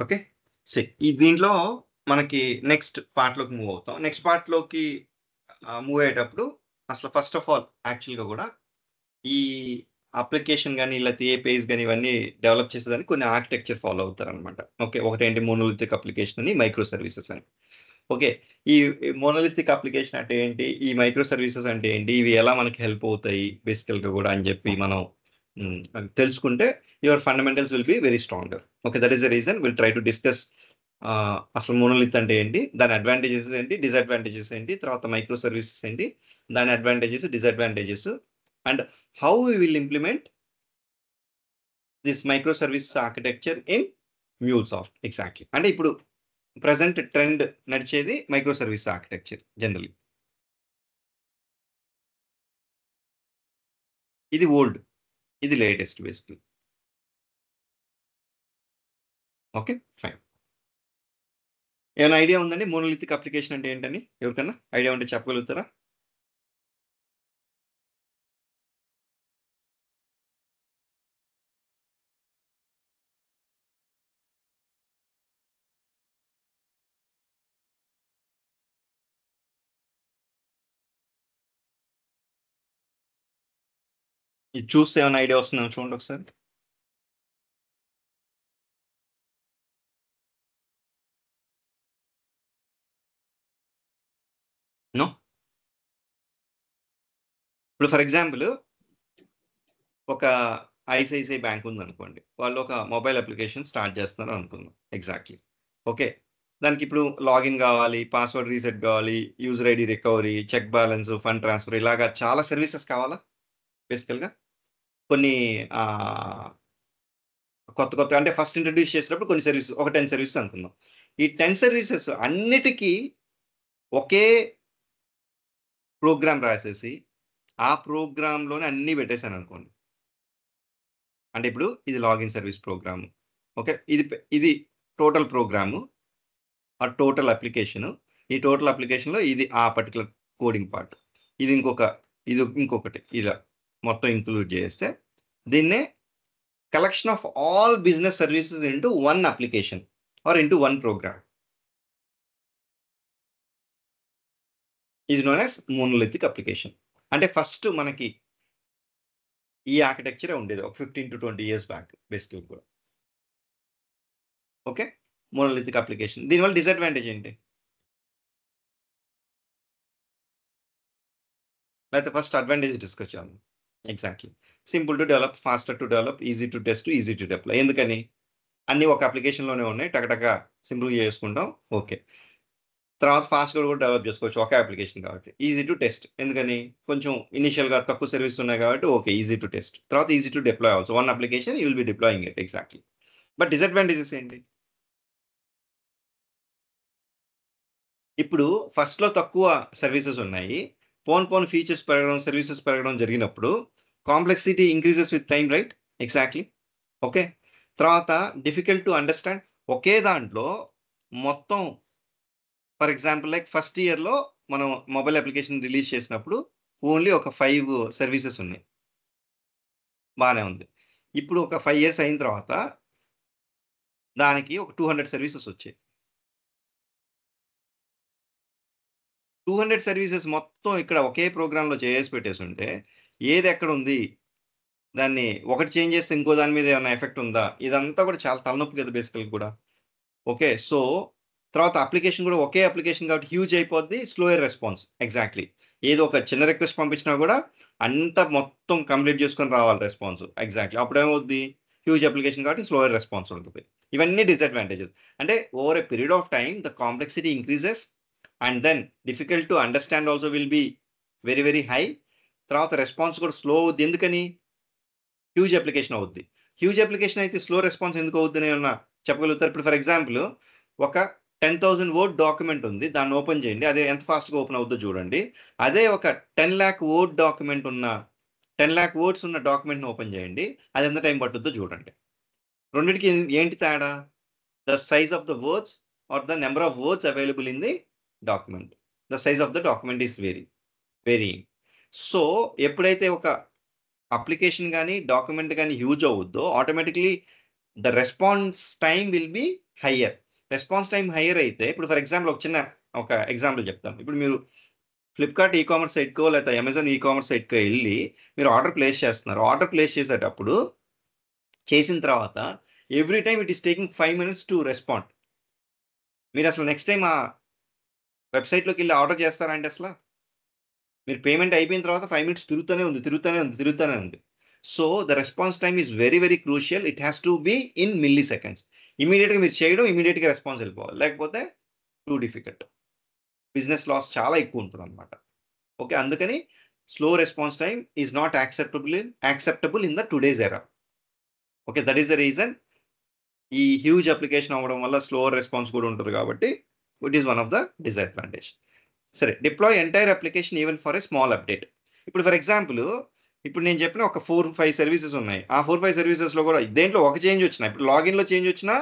ఓకే ఈ దీంట్లో మనకి నెక్స్ట్ పార్ట్ లోకి మూవ్ అవుతాం. నెక్స్ట్ పార్ట్ లోకి మూవ్ అయ్యేటప్పుడు అసలు ఫస్ట్ ఆఫ్ ఆల్ యాక్చువల్గా కూడా ఈ అప్లికేషన్ కానీ లేకపోతే ఏపీఐస్ కానీ ఇవన్నీ డెవలప్ చేసేదానికి కొన్ని ఆర్కిటెక్చర్ ఫాలో అవుతారు అనమాట. ఓకే, ఒకటేంటి మోనోలిథిక్ అప్లికేషన్ అని, మైక్రో సర్వీసెస్ అని. ఓకే, ఈ మోనోలిథిక్ అప్లికేషన్ అంటే ఏంటి, ఈ మైక్రో సర్వీసెస్ అంటే ఏంటి, ఇవి ఎలా మనకి హెల్ప్ అవుతాయి బేసికల్గా కూడా అని చెప్పి మనం తెలుసుకుంటే your fundamentals will be very stronger. Okay, that is the reason will try to discuss అసలు మోనోలిత్ అంటే ఏంటి, దాని అడ్వాంటేజెస్ ఏంటి, డిసడ్వాంటేజెస్ ఏంటి, తర్వాత మైక్రో సర్వీసెస్ ఏంటి, దాని advantages disadvantages, and how we will implement this micro services architecture in MuleSoft exactly. అంటే ఇప్పుడు ప్రజెంట్ ట్రెండ్ నడిచేది మైక్రో సర్వీస్ ఆర్కిటెక్చర్ జనరలీ. ఇది ఓల్డ్, ఇది లేటెస్ట్ బేసిక్లీ. Okay, fine. ఏమైనా ఐడియా ఉందండి మోనోలిథిక్ అప్లికేషన్ అంటే ఏంటని? ఎవరికన్నా ఐడియా ఉంటే చెప్పగలుగుతారా? ఇది చూస్తే ఏమైనా ఐడియా వస్తుందో చూడండి ఒకసారి. నో, ఇప్పుడు ఫర్ ఎగ్జాంపుల్ ఒక ఐసిఐసిఐ బ్యాంక్ ఉంది అనుకోండి, వాళ్ళు ఒక మొబైల్ అప్లికేషన్ స్టార్ట్ చేస్తున్నారు అనుకుందాం ఎగ్జాక్ట్లీ. ఓకే, దానికి ఇప్పుడు లాగిన్ కావాలి, పాస్వర్డ్ రీసెట్ కావాలి, user ID recovery, check balance, fund transfer, ఇలాగా చాలా సర్వీసెస్ కావాలా బేసికల్గా. కొన్ని కొత్త అంటే ఫస్ట్ ఇంట్రడ్యూస్ చేసినప్పుడు కొన్ని సర్వీసెస్, ఒక 10 సర్వీసెస్ అనుకుందాం. ఈ 10 సర్వీసెస్ అన్నిటికీ ఒకే ప్రోగ్రామ్ రాసేసి ఆ ప్రోగ్రాంలోనే అన్ని పెట్టేశాను అనుకోండి. అంటే ఇప్పుడు ఇది లాగిన్ సర్వీస్ ప్రోగ్రామ్. ఓకే, ఇది టోటల్ ప్రోగ్రాము, ఆ టోటల్ అప్లికేషన్. ఈ టోటల్ అప్లికేషన్లో ఇది ఆ పర్టికులర్ కోడింగ్ పార్ట్, ఇది ఇంకొకటి, ఇలా మొత్తం ఇంక్లూడ్ చేస్తే దీన్నే collection of all business services into one application or into one program is known as monolithic application. అంటే ఫస్ట్ మనకి ఈ ఆర్కిటెక్చరే ఉండేది ఒక 15 to 20 years బ్యాక్ బేసిక్లీ కూడా. Okay, monolithic application. దీనివల్ల డిసడ్వాంటేజ్ ఏంటి? లేకపోతే ఫస్ట్ అడ్వాంటేజ్ డిస్కస్ చేద్దాం. Exactly, simple to develop, faster to develop, easy to test, easy to deploy. ఎందుకని? అన్నీ ఒక అప్లికేషన్లోనే ఉన్నాయి, టకటక సింపుల్గా చేసుకుంటాం. ఓకే, తర్వాత ఫాస్ట్గా కూడా డెవలప్ చేసుకోవచ్చు ఒకే అప్లికేషన్ కాబట్టి. ఈజీ టు టెస్ట్, ఎందుకని? కొంచెం ఇనిషియల్గా తక్కువ సర్వీస్ ఉన్నాయి కాబట్టి ఓకే, ఈజీ టు టెస్ట్. తర్వాత easy to deploy also. One application you will B deploying it. Exactly. But disadvantages ఏంటి? ఇప్పుడు ఫస్ట్లో తక్కువ సర్వీసెస్ ఉన్నాయి, పోన్ ఫీచర్స్ పెరగడం, సర్వీసెస్ పెరగడం జరిగినప్పుడు complexity increases with time, right? Exactly. Okay, తర్వాత డిఫికల్ట్ టు అండర్స్టాండ్. ఒకే దాంట్లో మొత్తం ఫర్ ఎగ్జాంపుల్ లైక్ ఫస్ట్ ఇయర్లో మనం మొబైల్ అప్లికేషన్ రిలీజ్ చేసినప్పుడు ఓన్లీ ఒక 5 సర్వీసెస్ ఉన్నాయి, బాగానే ఉంది. ఇప్పుడు ఒక 5 years అయిన తర్వాత దానికి ఒక 200 సర్వీసెస్ వచ్చాయి. 200 సర్వీసెస్ మొత్తం ఇక్కడ ఒకే ప్రోగ్రాంలో చేసి పెట్టేసి ఉంటే ఏది ఎక్కడ ఉంది, దాన్ని ఒకటి చేంజ్ చేస్తే ఇంకో దాని మీద ఏమైనా ఎఫెక్ట్ ఉందా, ఇదంతా కూడా చాలా తలనొప్పి కదా బేసికల్ కూడా. ఓకే, సో తర్వాత అప్లికేషన్ కూడా ఒకే అప్లికేషన్ కాబట్టి హ్యూజ్ అయిపోద్ది, స్లోయర్ రెస్పాన్స్. ఎగ్జాక్ట్లీ, ఏదో ఒక చిన్న రిక్వెస్ట్ పంపించినా కూడా అంతా మొత్తం కంప్లీట్ చేసుకొని రావాలి రెస్పాన్స్. ఎగ్జాక్ట్లీ, అప్పుడు ఏమవుద్ది? హ్యూజ్ అప్లికేషన్ కాబట్టి స్లోయర్ రెస్పాన్స్ ఉంటుంది. ఇవన్నీ డిసడ్వాంటేజెస్. అంటే over a period of time the complexity increases and then difficult to understand also will be very very high. తర్వాత రెస్పాన్స్ కూడా స్లో అవుద్ది. ఎందుకని? హ్యూజ్ అప్లికేషన్ అవుద్ది. హ్యూజ్ అప్లికేషన్ అయితే స్లో రెస్పాన్స్ ఎందుకు అవుద్దని ఏమన్నా చెప్పగలుగుతారు? ఇప్పుడు ఫర్ ఎగ్జాంపుల్ ఒక 10,000 word డాక్యుమెంట్ ఉంది, దాన్ని ఓపెన్ చేయండి, అదే ఎంత ఫాస్ట్గా ఓపెన్ అవుద్దో చూడండి. అదే ఒక 10 lakh word డాక్యుమెంట్ ఉన్న 10 lakh words ఉన్న డాక్యుమెంట్ని ఓపెన్ చేయండి, అది ఎంత టైం పట్టుద్దో చూడండి. రెండింటికి ఏంటి తేడా? The size of the words or the number of words available in the document, the size of the document is varying. So ఎప్పుడైతే ఒక అప్లికేషన్ కానీ డాక్యుమెంట్ కానీ హ్యూజ్ అవుద్దో automatically the response time will be higher. Response time higher అయితే ఇప్పుడు for example ఒక example చెప్తాను. ఇప్పుడు మీరు ఫ్లిప్కార్ట్ ఈకామర్స్ సైట్కో లేదా అమెజాన్ ఈకామర్స్ సైట్కో వెళ్ళి మీరు ఆర్డర్ ప్లేస్ చేస్తున్నారు. ఆర్డర్ ప్లేస్ చేసేటప్పుడు చేసిన తర్వాత every time it is taking 5 minutes to respond. మీరు అసలు నెక్స్ట్ టైం ఆ వెబ్సైట్లోకి వెళ్ళి ఆర్డర్ చేస్తారంటే అసలు మీరు పేమెంట్ అయిపోయిన తర్వాత 5 minutes తిరుగుతూనే ఉంది. So the response time is very very crucial. It has to be in milli seconds. ఇమీడియట్గా మీరు చేయడం, ఇమీడియట్గా రెస్పాన్స్ వెళ్ళిపోవాలి, లేకపోతే టూ డిఫికల్ట్. బిజినెస్ లాస్ చాలా ఎక్కువ ఉంటుంది అనమాట. ఓకే, అందుకని slow response time is not acceptable in the today's era. Okay, that is the reason. ఈ హ్యూజ్ అప్లికేషన్ అవ్వడం వల్ల స్లో రెస్పాన్స్ కూడా ఉంటుంది కాబట్టి it is one of the disadvantage. సరే, deploy entire application even for a small update. ఇప్పుడు for example ఇప్పుడు నేను చెప్పిన ఒక 4-5 సర్వీసెస్ ఉన్నాయి. ఆ 4-5 సర్వీసెస్లో కూడా దేంట్లో ఒక చేంజ్ వచ్చినా, ఇప్పుడు లాగిన్లో చేంజ్ వచ్చినా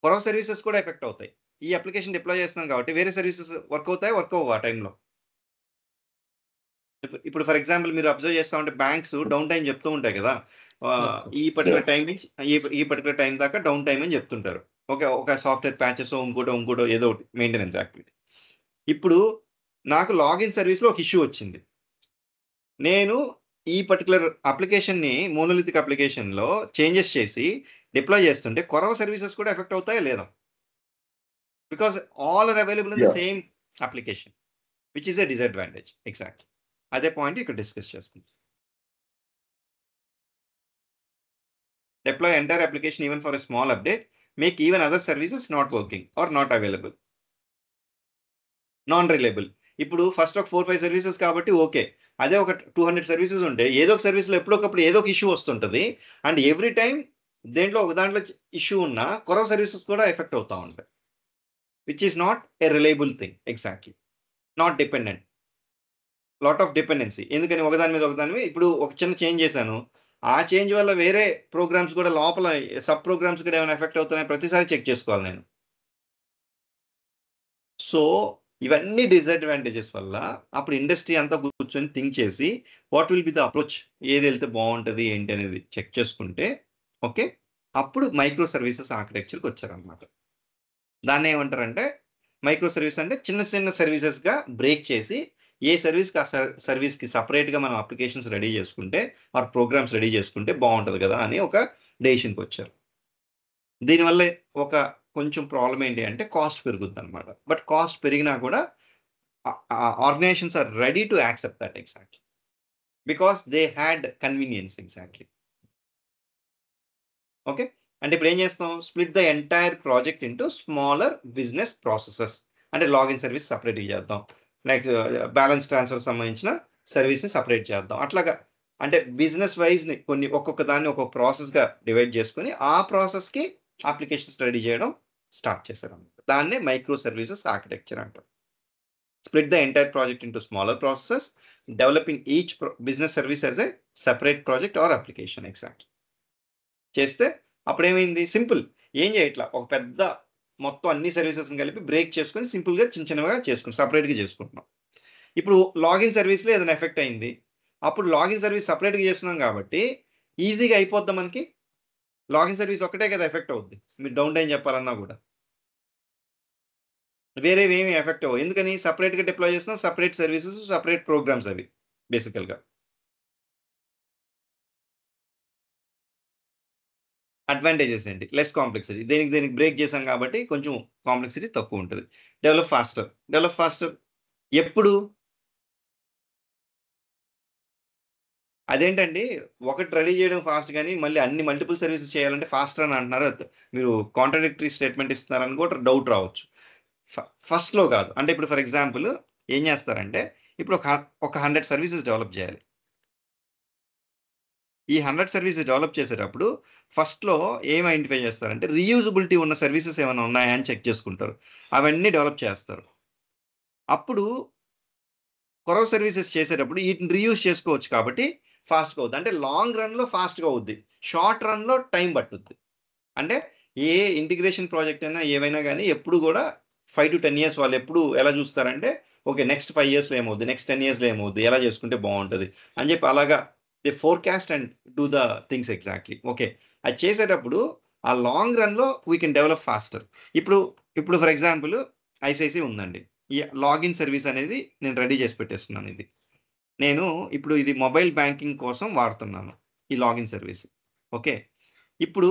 మరో సర్వీసెస్ కూడా ఎఫెక్ట్ అవుతాయి. ఈ అప్లికేషన్ డిప్లాయ్ చేస్తున్నాం కాబట్టి వేరే సర్వీసెస్ వర్క్ అవ్వవు ఆ టైంలో. ఇప్పుడు ఫర్ ఎగ్జాంపుల్ మీరు అబ్జర్వ్ చేస్తా ఉంటే బ్యాంక్స్ డౌన్ టైం చెప్తూ ఉంటాయి కదా, ఈ పర్టికులర్ టైం నుంచి ఈ పర్టికులర్ టైం దాకా డౌన్ టైం అని చెప్తుంటారు. ఒక సాఫ్ట్వేర్ ప్యాచెస్ ఇంకోటో ఏదో ఒకటి మెయింటెనెన్స్ యాక్టివిటీ. ఇప్పుడు నాకు లాగిన్ సర్వీస్లో ఒక ఇష్యూ వచ్చింది. నేను ఈ పర్టికులర్ అప్లికేషన్ని మోనోలిథిక్ అప్లికేషన్లో చేంజెస్ చేసి డిప్లాయ్ చేస్తుంటే కొరవ సర్వీసెస్ కూడా ఎఫెక్ట్ అవుతాయా లేదా? Because all are available in the same application, which is a disadvantage. Exactly అదే పాయింట్ ఇక్కడ డిస్కస్ చేస్తుంది. Deploy entire application even for a small update. Make even other services not working or not available. Non-reliable. ఇప్పుడు first ఒక 4-5 services కాబట్టి okay, అదే ఒక 200 services ఉంటే ఏదో ఒక సర్వీస్లో ఎప్పుడొకప్పుడు ఏదో ఒక ఇష్యూ వస్తుంటుంది. అండ్ ఎవ్రీ టైం ఒక దాంట్లో ఇష్యూ ఉన్నా కొరవ సర్వీసెస్ కూడా ఎఫెక్ట్ అవుతూ ఉంటాయి, which is not a reliable thing. Exactly, not dependent, lot of dependency. ఎందుకని ఒకదాని మీద ఇప్పుడు ఒక చిన్న చేంజ్ చేశాను, ఆ చేంజ్ వల్ల వేరే ప్రోగ్రామ్స్ కూడా లోపల సబ్ ప్రోగ్రామ్స్ కూడా ఏమైనా ఎఫెక్ట్ అవుతున్నాయి ప్రతిసారి చెక్ చేసుకోవాలి నేను. సో ఇవన్నీ డిసడ్వాంటేజెస్ వల్ల అప్పుడు ఇండస్ట్రీ అంతా కూర్చొని థింక్ చేసి what will be the approach, ఏది వెళ్తే బాగుంటుంది ఏంటి అనేది చెక్ చేసుకుంటే ఓకే, అప్పుడు మైక్రో సర్వీసెస్ ఆర్కిటెక్చర్కి వచ్చారనమాట. దాన్ని ఏమంటారంటే మైక్రో సర్వీస్ అంటే చిన్న చిన్న సర్వీసెస్గా బ్రేక్ చేసి ఏ సర్వీస్కి ఆ సర్వీస్కి సపరేట్గా మనం అప్లికేషన్స్ రెడీ చేసుకుంటే ఆర్ ప్రోగ్రామ్స్ రెడీ చేసుకుంటే బాగుంటుంది కదా అని ఒక డెసిషన్కి వచ్చారు. దీనివల్ల ఒక కొంచెం ప్రాబ్లం ఏంటి అంటే కాస్ట్ పెరుగుద్ది అనమాట. బట్ కాస్ట్ పెరిగినా కూడా organizations are ready to accept that exactly because they had convenience exactly. Okay, అంటే ఇప్పుడు ఏం చేస్తాం, split the entire project into smaller business processes. అంటే లాగిన్ సర్వీస్ సపరేట్గా చేద్దాం, నెక్స్ట్ బ్యాలెన్స్ ట్రాన్స్ఫర్ సంబంధించిన సర్వీస్ని సపరేట్ చేద్దాం. అట్లాగా అంటే బిజినెస్ వైజ్ని కొన్ని ఒక్కొక్క దాన్ని ఒక్కొక్క ప్రాసెస్గా డివైడ్ చేసుకొని ఆ ప్రాసెస్కి అప్లికేషన్స్ రెడీ చేయడం స్టార్ట్ చేశారు. దాన్నే మైక్రో సర్వీసెస్ ఆర్కిటెక్చర్ అంటారు. Split the entire project into smaller processes, developing each business service as a separate project or application. Exact చేస్తే అప్పుడు ఏమైంది, సింపుల్, ఏం చేయట్లా, ఒక పెద్ద మొత్తం అన్ని సర్వీసెస్ కలిపి బ్రేక్ చేసుకొని సింపుల్గా చిన్న చిన్నగా చేసుకుంటాం, సపరేట్గా చేసుకుంటున్నాం. ఇప్పుడు లాగిన్ సర్వీస్లో ఏదైనా ఎఫెక్ట్ అయింది, అప్పుడు లాగిన్ సర్వీస్ సపరేట్గా చేస్తున్నాం కాబట్టి ఈజీగా అయిపోద్దాం. మనకి లాగిన్ సర్వీస్ ఒక్కటే కదా ఎఫెక్ట్ అవుద్ది, మీరు డౌన్ టైం చెప్పాలన్నా కూడా వేరేవి ఏమి ఎఫెక్ట్ అవ్వవు. ఎందుకని సపరేట్గా డిప్లాయ్ చేస్తున్నాం, సపరేట్ సర్వీసెస్, సపరేట్ ప్రోగ్రామ్స్ అవి బేసికల్గా. అడ్వాంటేజెస్ ఏంటి, లెస్ కాంప్లెక్సిటీ, దేనికి బ్రేక్ చేసాం కాబట్టి కొంచెం కాంప్లెక్సిటీ తక్కువ ఉంటుంది. డెవలప్ ఫాస్టర్ ఎప్పుడు, అదేంటండి ఒకటి రెడీ చేయడం ఫాస్ట్ కానీ మళ్ళీ అన్ని మల్టిపుల్ సర్వీసెస్ చేయాలంటే ఫాస్టర్ అని అంటున్నారు, మీరు కాంట్రాడిక్టరీ స్టేట్మెంట్ ఇస్తున్నారని కూడా డౌట్ రావచ్చు. ఫస్ట్లో కాదు, అంటే ఇప్పుడు ఫర్ ఎగ్జాంపుల్ ఏం చేస్తారంటే ఇప్పుడు ఒక 100 సర్వీసెస్ డెవలప్ చేయాలి. ఈ 100 సర్వీసెస్ డెవలప్ చేసేటప్పుడు ఫస్ట్లో ఏం ఐడెంటిఫై చేస్తారంటే రీయూజబిలిటీ ఉన్న సర్వీసెస్ ఏమైనా ఉన్నాయా అని చెక్ చేసుకుంటారు, అవన్నీ డెవలప్ చేస్తారు. అప్పుడు కొరవ సర్వీసెస్ చేసేటప్పుడు వీటిని రీయూజ్ చేసుకోవచ్చు కాబట్టి ఫాస్ట్గా అవుద్ది. అంటే లాంగ్ రన్లో ఫాస్ట్గా అవుద్ది, షార్ట్ రన్లో టైం పట్టుద్ది. అంటే ఏ ఇంటిగ్రేషన్ ప్రాజెక్ట్ అయినా ఏవైనా కానీ ఎప్పుడు కూడా 5 to 10 years వాళ్ళు ఎప్పుడు ఎలా చూస్తారంటే ఓకే నెక్స్ట్ 5 yearsలో ఏమవుద్ది, నెక్స్ట్ 10 yearsలో ఏమవుద్ది, ఎలా చేసుకుంటే బాగుంటుంది అని చెప్పి అలాగా they forecast and do the things exactly. Okay, అది చేసేటప్పుడు ఆ లాంగ్ రన్లో వీ కెన్ డెవలప్ ఫాస్టర్. ఇప్పుడు ఫర్ ఎగ్జాంపుల్ ఐసిఐసి ఉందండి, ఈ లాగిన్ సర్వీస్ అనేది నేను రెడీ చేసి పెట్టేస్తున్నాను. నేను ఇప్పుడు ఇది మొబైల్ బ్యాంకింగ్ కోసం వాడుతున్నాను ఈ లాగిన్ సర్వీస్. ఓకే, ఇప్పుడు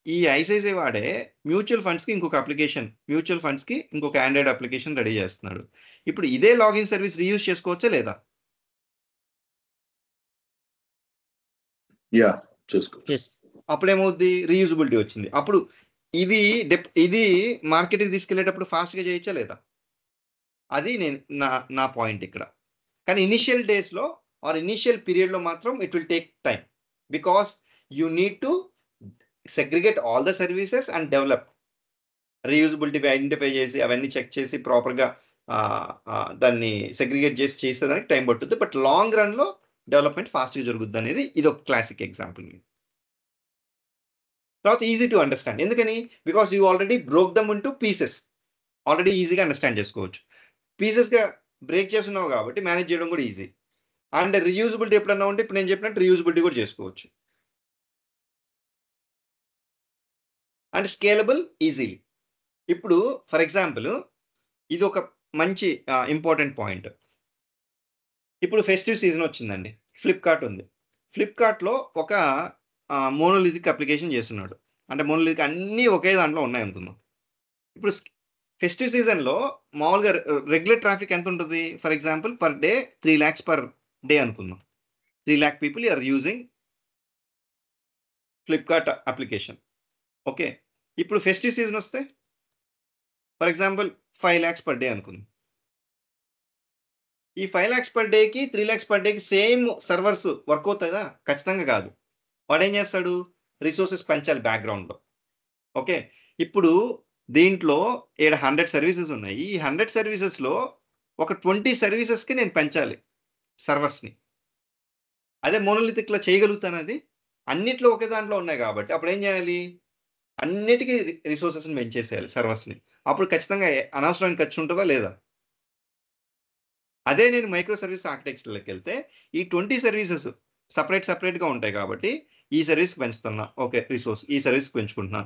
ఈ ఐసిఐసిఐ వాడే మ్యూచువల్ ఫండ్స్కి ఇంకొక అప్లికేషన్, మ్యూచువల్ ఫండ్స్కి ఇంకొక ఆండ్రాయిడ్ అప్లికేషన్ రెడీ చేస్తున్నాడు. ఇప్పుడు ఇదే లాగిన్ సర్వీస్ రీయూజ్ చేసుకోవచ్చా లేదా? యా, చేసుకోవచ్చు. అప్పుడేమవుద్ది, రీయూజబిలిటీ వచ్చింది. అప్పుడు ఇది మార్కెట్కి తీసుకెళ్లేటప్పుడు ఫాస్ట్గా చేయొచ్చా లేదా? అది నేను నా పాయింట్ ఇక్కడ. కానీ ఇనిషియల్ డేస్లో ఆర్ ఇనిషియల్ పీరియడ్లో మాత్రం it will take time because you need to segregate all the services and develop. Reusability identify చేసి అవన్నీ చెక్ చేసి ప్రాపర్గా దాన్ని సెగ్రిగేట్ చేసి చేసేదానికి టైం పట్టుద్ది. బట్ లాంగ్ రన్లో డెవలప్మెంట్ ఫాస్ట్గా జరుగుద్ది అనేది ఇది ఒక క్లాసిక్ ఎగ్జాంపుల్. తర్వాత ఈజీ టు అండర్స్టాండ్, ఎందుకని because you already broke dum into pieces, already ఈజీగా అండర్స్టాండ్ చేసుకోవచ్చు. పీసెస్గా బ్రేక్ చేస్తున్నావు కాబట్టి మేనేజ్ చేయడం కూడా ఈజీ. అండ్ రీయూజబిలిటీ ఎప్పుడన్నా ఉంటే ఇప్పుడు నేను చెప్పినట్టు రీయూజబిలిటీ కూడా చేసుకోవచ్చు. And scalable easily. ఇప్పుడు ఫర్ ఎగ్జాంపుల్ ఇది ఒక మంచి ఇంపార్టెంట్ పాయింట్. ఇప్పుడు ఫెస్టివ్ సీజన్ వచ్చిందండి, ఫ్లిప్కార్ట్ ఉంది. ఫ్లిప్కార్ట్లో ఒక మోనోలిథిక్ అప్లికేషన్ చేస్తున్నాడు, అంటే మోనోలిథిక్ అన్నీ ఒకే దాంట్లో ఉన్నాయి అనుకుందాం. ఇప్పుడు ఫెస్టివ్ సీజన్లో మామూలుగా రెగ్యులర్ ట్రాఫిక్ ఎంత ఉంటుంది, for example per day 3 lakhs per day అనుకుందాం. 3 lakh people are using Flipkart application. Okay, ఇప్పుడు ఫెస్టివ్ సీజన్ వస్తే for example 5 lakhs per day అనుకుందాం. ఈ 5 lakhs per dayకి 3 lakhs per dayకి సేమ్ సర్వర్స్ వర్క్ అవుతుందా? ఖచ్చితంగా కాదు. వాడు ఏం చేస్తాడు, రిసోర్సెస్ పెంచాలి బ్యాక్గ్రౌండ్లో. ఓకే, ఇప్పుడు దీంట్లో 100 సర్వీసెస్ ఉన్నాయి. ఈ 100 సర్వీసెస్లో ఒక 20 సర్వీసెస్కి నేను పెంచాలి సర్వర్స్ని. అదే మోనోలిథిక్లో చేయగలుగుతాను, అది అన్నిట్లో ఒకే దాంట్లో ఉన్నాయి కాబట్టి అప్పుడు ఏం చేయాలి, అన్నిటికీ రిసోర్సెస్ని పెంచేసేయాలి సర్వర్స్ని. అప్పుడు ఖచ్చితంగా అనవసరమైన ఖర్చు ఉంటుందా లేదా? అదే నేను మైక్రో సర్వీస్ ఆర్కిటెక్చర్లోకి వెళ్తే ఈ 20 సర్వీసెస్ సపరేట్గా ఉంటాయి కాబట్టి ఈ సర్వీస్కి పెంచుతున్నా, ఓకే రిసోర్స్ ఈ సర్వీస్కి పెంచుకుంటున్నా,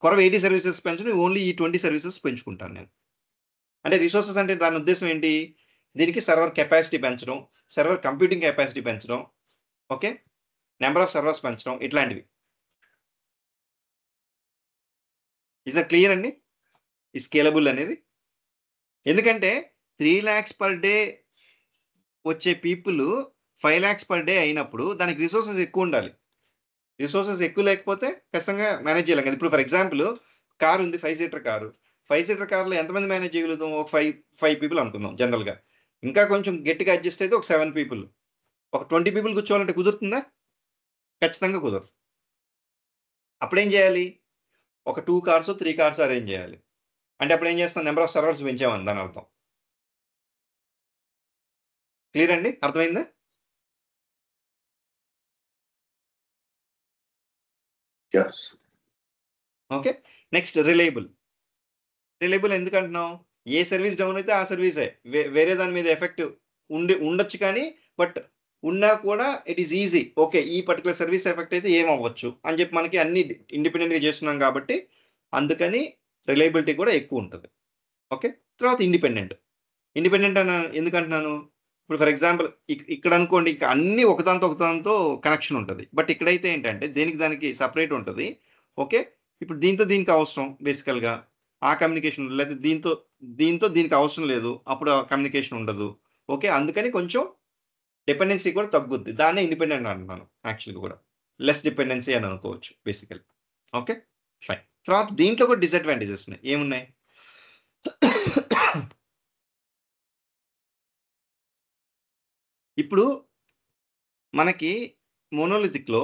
కొరవ 80 సర్వీసెస్ పెంచను, ఓన్లీ ఈ 20 సర్వీసెస్ పెంచుకుంటాను నేను. అంటే రిసోర్సెస్ అంటే దాని ఉద్దేశం ఏంటి? దీనికి సర్వర్ కెపాసిటీ పెంచడం, సర్వర్ కంప్యూటింగ్ కెపాసిటీ పెంచడం, ఓకే, నెంబర్ ఆఫ్ సర్వర్స్ పెంచడం, ఇట్లాంటివి. ఇస్ దట్ క్లియర్ అండి ఈ స్కేలబుల్ అనేది? ఎందుకంటే 3 lakhs per day వచ్చే పీపుల్ 5 lakhs per day అయినప్పుడు దానికి రిసోర్సెస్ ఎక్కువ ఉండాలి. రిసోర్సెస్ ఎక్కువ లేకపోతే ఖచ్చితంగా మేనేజ్ చేయలేం కదా. ఇప్పుడు ఫర్ ఎగ్జాంపుల్ కారు ఉంది, 5 seater కారు. 5 seater కార్లో ఎంతమంది మేనేజ్ చేయగలుగుతాం? ఒక 5 people అనుకుందాం జనరల్గా. ఇంకా కొంచెం గట్టిగా అడ్జస్ట్ అయితే ఒక 7 people. ఒక 20 people కూర్చోవాలంటే కుదురుతుందా? ఖచ్చితంగా కుదరదు. అప్పుడేం చేయాలి? ఒక 2 cars 3 cars అరేంజ్ చేయాలి. అంటే అప్పుడు ఏం చేస్తాం? నెంబర్ ఆఫ్ సర్వర్స్ పెంచామని దాని అర్థం. క్లియర్ అండి? అర్థమైందా? Yes. Okay. Next reliable. Reliable ఎందుకంటున్నాం? ఏ సర్వీస్ డౌన్ అయితే ఆ సర్వీసే, వేరే దాని మీద ఎఫెక్ట్ ఉండొచ్చు, కానీ బట్ ఉన్నా కూడా ఇట్ ఈస్ ఈజీ. ఓకే, ఈ పర్టికులర్ సర్వీస్ ఎఫెక్ట్ అయితే ఏం అవ్వచ్చు అని చెప్పి మనకి అన్ని ఇండిపెండెంట్గా చేస్తున్నాం కాబట్టి అందుకని రిలయబిలిటీ కూడా ఎక్కువ ఉంటుంది. ఓకే. తర్వాత ఇండిపెండెంట్ అని ఎందుకంటున్నాను? ఇప్పుడు ఫర్ ఎగ్జాంపుల్ ఇక్కడ అనుకోండి, ఇంకా అన్ని ఒకదాంతో కనెక్షన్ ఉంటుంది. బట్ ఇక్కడైతే ఏంటంటే దేనికి దానికి సపరేట్ ఉంటుంది. ఓకే. ఇప్పుడు దీనికి అవసరం బేసికల్గా ఆ కమ్యూనికేషన్, లేదా దీంతో దీనికి అవసరం లేదు, అప్పుడు ఆ కమ్యూనికేషన్ ఉండదు. ఓకే. అందుకని కొంచెం డిపెండెన్సీ కూడా తగ్గుద్ది. దాన్నే ఇండిపెండెంట్ అంటున్నాను యాక్చువల్గా కూడా. లెస్ డిపెండెన్సీ అని అనుకోవచ్చు బేసికల్. Okay, fine. తర్వాత దీంట్లో కూడా డిసడ్వాంటేజెస్ ఉన్నాయి. ఏమున్నాయి? ఇప్పుడు మనకి మోనోలిథిక్లో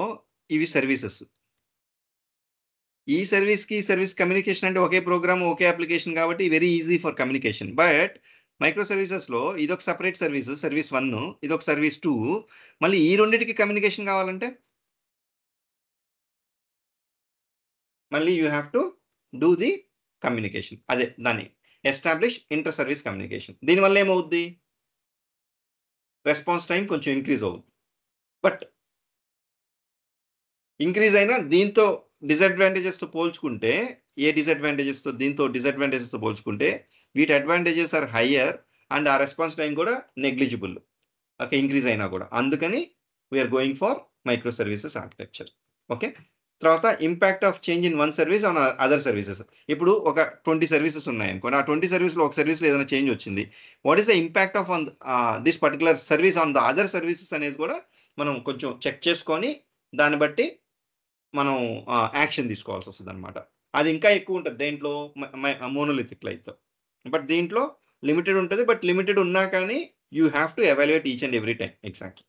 ఇవి సర్వీసెస్. ఈ సర్వీస్ కమ్యూనికేషన్ అంటే ఒకే ప్రోగ్రామ్, ఒకే అప్లికేషన్ కాబట్టి very easy for communication. But micro సర్వీసెస్లో ఇదొక సపరేట్ సర్వీస్, సర్వీస్ 1, ఇదొక సర్వీస్ 2. మళ్ళీ ఈ రెండింటికి కమ్యూనికేషన్ కావాలంటే మళ్ళీ you have to do the communication. అదే దాన్ని ఎస్టాబ్లిష్ ఇంటర్ సర్వీస్ కమ్యూనికేషన్. దీనివల్ల ఏమవుద్ది? రెస్పాన్స్ టైం కొంచెం ఇంక్రీజ్ అవుతుంది. బట్ ఇంక్రీజ్ అయినా దీంతో డిసడ్వాంటేజెస్తో పోల్చుకుంటే, దీంతో డిసడ్వాంటేజెస్తో పోల్చుకుంటే వీటి అడ్వాంటేజెస్ ఆర్ హయ్యర్ అండ్ ఆ రెస్పాన్స్ టైం కూడా నెగ్లిజిబుల్. ఓకే, ఇంక్రీజ్ అయినా కూడా. అందుకని we're going for micro services architecture. Okay. తర్వాత impact of change in one service on other services. ఇప్పుడు ఒక 20 సర్వీసెస్ ఉన్నాయనుకోండి, ఆ 20 సర్వీస్లో ఒక సర్వీస్లో ఏదైనా చేంజ్ వచ్చింది. What is the impact of on this particular service on the other services అనేది కూడా మనం కొంచెం చెక్ చేసుకొని దాన్ని బట్టి మనం యాక్షన్ తీసుకోవాల్సి వస్తుంది అనమాట. అది ఇంకా ఎక్కువ ఉంటుంది దేంట్లో? మోనోలిథిక్లో అయితే. బట్ దీంట్లో లిమిటెడ్ ఉంటుంది. బట్ లిమిటెడ్ ఉన్నా కానీ you have to evaluate each and every time. Exactly.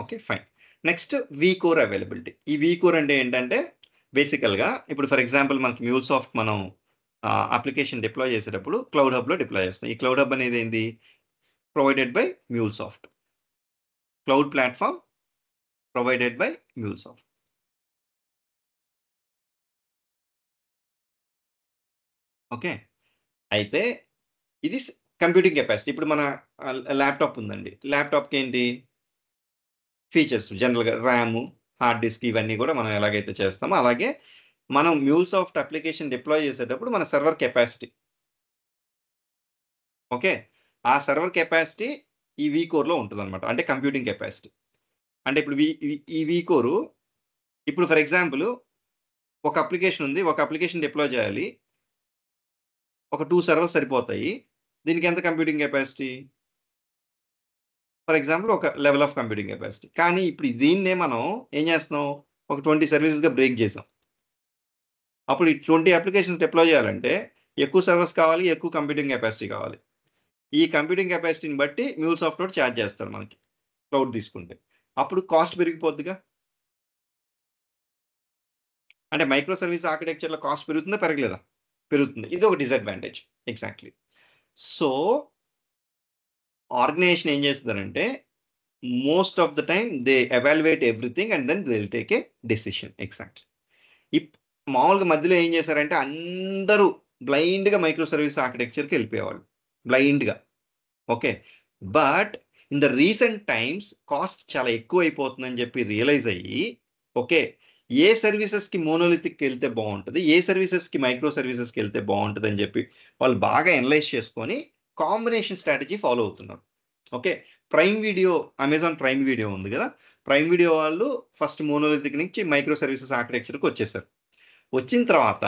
Okay, fine. Next vCore availability. ఈ వీకోర్ అంటే ఏంటంటే బేసికల్గా ఇప్పుడు ఫర్ ఎగ్జాంపుల్ మనకి MuleSoft మనం అప్లికేషన్ డిప్లాయ్ చేసేటప్పుడు క్లౌడ్ హబ్లో డిప్లాయ్ చేస్తాం. ఈ క్లౌడ్ హబ్ అనేది ఏంది? Provided by MuleSoft. Cloud platform provided by MuleSoft. Okay. అయితే ఇది కంప్యూటింగ్ కెపాసిటీ. ఇప్పుడు మన ల్యాప్టాప్ ఉందండి. ల్యాప్టాప్కి ఏంటి ఫీచర్స్? జనరల్గా ర్యామ్, హార్డ్ డిస్క్, ఇవన్నీ కూడా మనం ఎలాగైతే చేస్తామో అలాగే మనం MuleSoft అప్లికేషన్ డిప్లాయ్ చేసేటప్పుడు మన సర్వర్ కెపాసిటీ. ఓకే. ఆ సర్వర్ కెపాసిటీ ఈ వీకోర్లో ఉంటుంది అనమాట. అంటే కంప్యూటింగ్ కెపాసిటీ. అంటే ఇప్పుడు ఈ వీకోరు ఇప్పుడు ఫర్ ఎగ్జాంపుల్ ఒక అప్లికేషన్ ఉంది, ఒక అప్లికేషన్ డిప్లాయ్ చేయాలి, ఒక 2 సర్వర్స్ సరిపోతాయి. దీనికి ఎంత కంప్యూటింగ్ కెపాసిటీ? ఫర్ ఎగ్జాంపుల్ ఒక లెవెల్ ఆఫ్ కంప్యూటింగ్ కెపాసిటీ. కానీ ఇప్పుడు దీన్నే మనం ఏం చేస్తున్నాం? ఒక 20 సర్వీసెస్గా బ్రేక్ చేసాం. అప్పుడు ఈ 20 అప్లికేషన్స్ డిప్లాయ్ చేయాలంటే ఎక్కువ సర్వర్స్ కావాలి, ఎక్కువ కంప్యూటింగ్ కెపాసిటీ కావాలి. ఈ కంప్యూటింగ్ కెపాసిటీని బట్టి MuleSoft తోటి ఛార్జ్ చేస్తారు మనకి క్లౌడ్ తీసుకుంటే. అప్పుడు కాస్ట్ పెరిగిపోద్దిగా. అంటే మైక్రో సర్వీస్ ఆర్కిటెక్చర్లో కాస్ట్ పెరుగుతుందా పెరగలేదా? పెరుగుతుంది. ఇది ఒక డిసడ్వాంటేజ్. ఎగ్జాక్ట్లీ. సో ఆర్గనైజేషన్ ఏం చేస్తుందంటే most of the time they evaluate everything and then they will take a decision. Exactly. మామూలుగా మధ్యలో ఏం చేశారంటే అందరూ బ్లైండ్గా మైక్రో సర్వీస్ ఆర్కిటెక్చర్కి వెళ్ళిపోయేవాళ్ళు బ్లైండ్గా. Okay. But in the recent times cost చాలా ఎక్కువ అయిపోతుందని చెప్పి రియలైజ్ అయ్యి ఓకే ఏ సర్వీసెస్కి మోనోలిథిక్కి వెళ్తే బాగుంటుంది, ఏ సర్వీసెస్కి మైక్రో సర్వీసెస్కి వెళ్తే బాగుంటుంది అని చెప్పి వాళ్ళు బాగా అనలైజ్ చేసుకొని కాంబినేషన్ స్ట్రాటజీ ఫాలో అవుతున్నారు. Okay, prime video, Amazon prime video ఉంది కదా, ప్రైమ్ వీడియో వాళ్ళు ఫస్ట్ మోనోలిథిక్ నుంచి మైక్రో సర్వీసెస్ ఆర్కిటెక్చర్కి వచ్చేసారు. వచ్చిన తర్వాత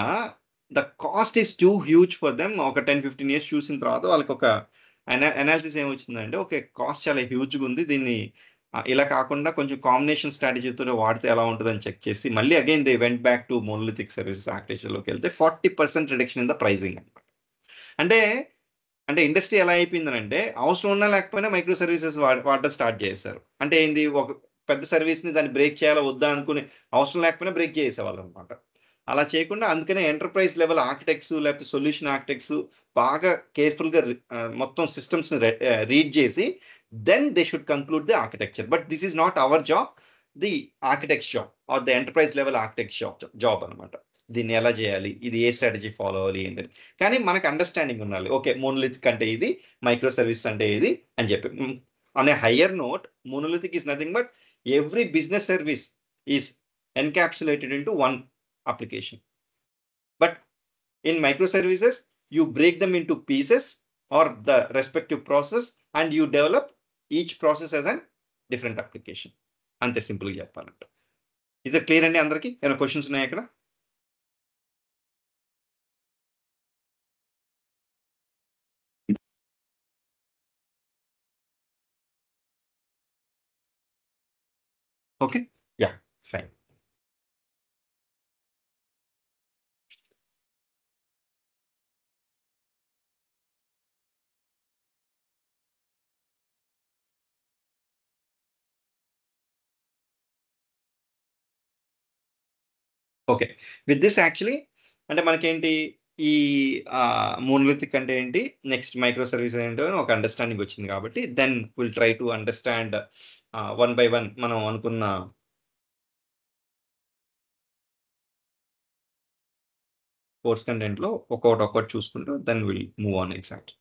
the cost is two huge for them. ఒక 10-15 years చూసిన తర్వాత వాళ్ళకి ఒక అనాలిసిస్ ఏమొచ్చిందంటే ఓకే కాస్ట్ చాలా హ్యూజ్గా ఉంది, దీన్ని ఇలా కాకుండా కొంచెం కాంబినేషన్ స్ట్రాటజీతో వాడితే ఎలా ఉంటుందని చెక్ చేసి మళ్ళీ again they went back to monolithic services ఆర్కిటెక్చర్లోకి వెళ్తే 40% రిడక్షన్ ఇన్ ద ప్రైజింగ్ అనమాట. అంటే అంటే ఇండస్ట్రీ ఎలా అయిపోయిందనంటే అవసరం ఉన్నా లేకపోయినా మైక్రో సర్వీసెస్ వాడటం స్టార్ట్ చేశారు. అంటే ఏంది, ఒక పెద్ద సర్వీస్ని దాన్ని బ్రేక్ చేయాలా వద్దా అనుకుని అవసరం లేకపోయినా బ్రేక్ చేసేవాళ్ళు అనమాట. అలా చేయకుండా అందుకనే ఎంటర్ప్రైజ్ లెవెల్ ఆర్కిటెక్ట్స్ లేకపోతే సొల్యూషన్ ఆర్కిటెక్ట్స్ బాగా కేర్ఫుల్గా మొత్తం సిస్టమ్స్ని రీడ్ చేసి then they should conclude the architecture. But this is not our job, the architects job are the enterprise level architects job అనమాట. దీన్ని ఎలా చేయాలి, ఇది ఏ స్ట్రాటజీ ఫాలో అవ్వాలి ఏంటని. కానీ మనకు అండర్స్టాండింగ్ ఉండాలి, ఓకే మోనోలిథిక్ అంటే ఇది, మైక్రో సర్వీస్ అంటే ఇది అని చెప్పి. On a higher note, monolithic is nothing but every business service is encapsulated into one application. But in microservices, you break them into pieces or the respective process and you develop each process as a different application. అంతే సింపుల్గా చెప్పాలంటే. Is it clear అండి అందరికి? ఏమైనా questions ఉన్నాయా ఇక్కడ? Okay, yeah fine. Okay, with this actually అంటే మనకేంటి ఈ మోనోలిథిక్ అంటే ఏంటి, నెక్స్ట్ మైక్రో సర్వీస్ ఏంటో అని ఒక అండర్స్టాండింగ్ వచ్చింది కాబట్టి then will try to understand one by one మనం అనుకున్న కోర్స్ కంటెంట్లో ఒక్కొక్కటి చూసుకుంటూ then will move on exact.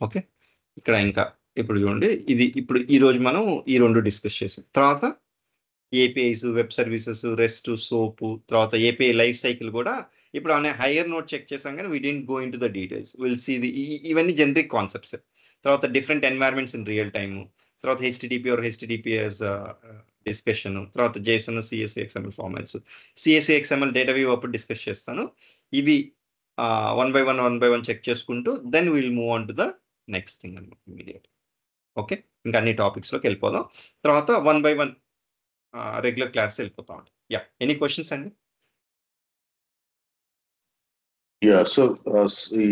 Okay, ఇక్కడ ఇంకా ఇప్పుడు చూడండి, ఇది ఇప్పుడు ఈ రోజు మనం ఈ రెండు డిస్కస్ చేసాం. తర్వాత APIs, web services, rest, soap, తర్వాత ఏపీఐ లైఫ్ సైకిల్ కూడా ఇప్పుడు అనే హైయర్ నోట్ చెక్ చేసాం కానీ we don't go into the details. Will see ఇవన్నీ జనరిక్ కాన్సెప్ట్స్. తర్వాత different environments in real time, తర్వాత హెచ్టిటిపి ఆర్ హెచ్టిటిపిఎస్ డిస్కషన్, తర్వాత JSON, CSC XML formats, CSC XML data view అప్పుడు discuss చేస్తాను. ఇవి one by one check చేసుకుంటూ then will move on to the next thing అనమాట immediate. Okay, ఇంకా అన్ని టాపిక్స్లోకి వెళ్ళిపోదాం. తర్వాత one by one regular class వెళ్ళిపోతా ఉంటాం. యా, ఎనీ క్వశ్చన్స్ అండి? యా, సో ఈ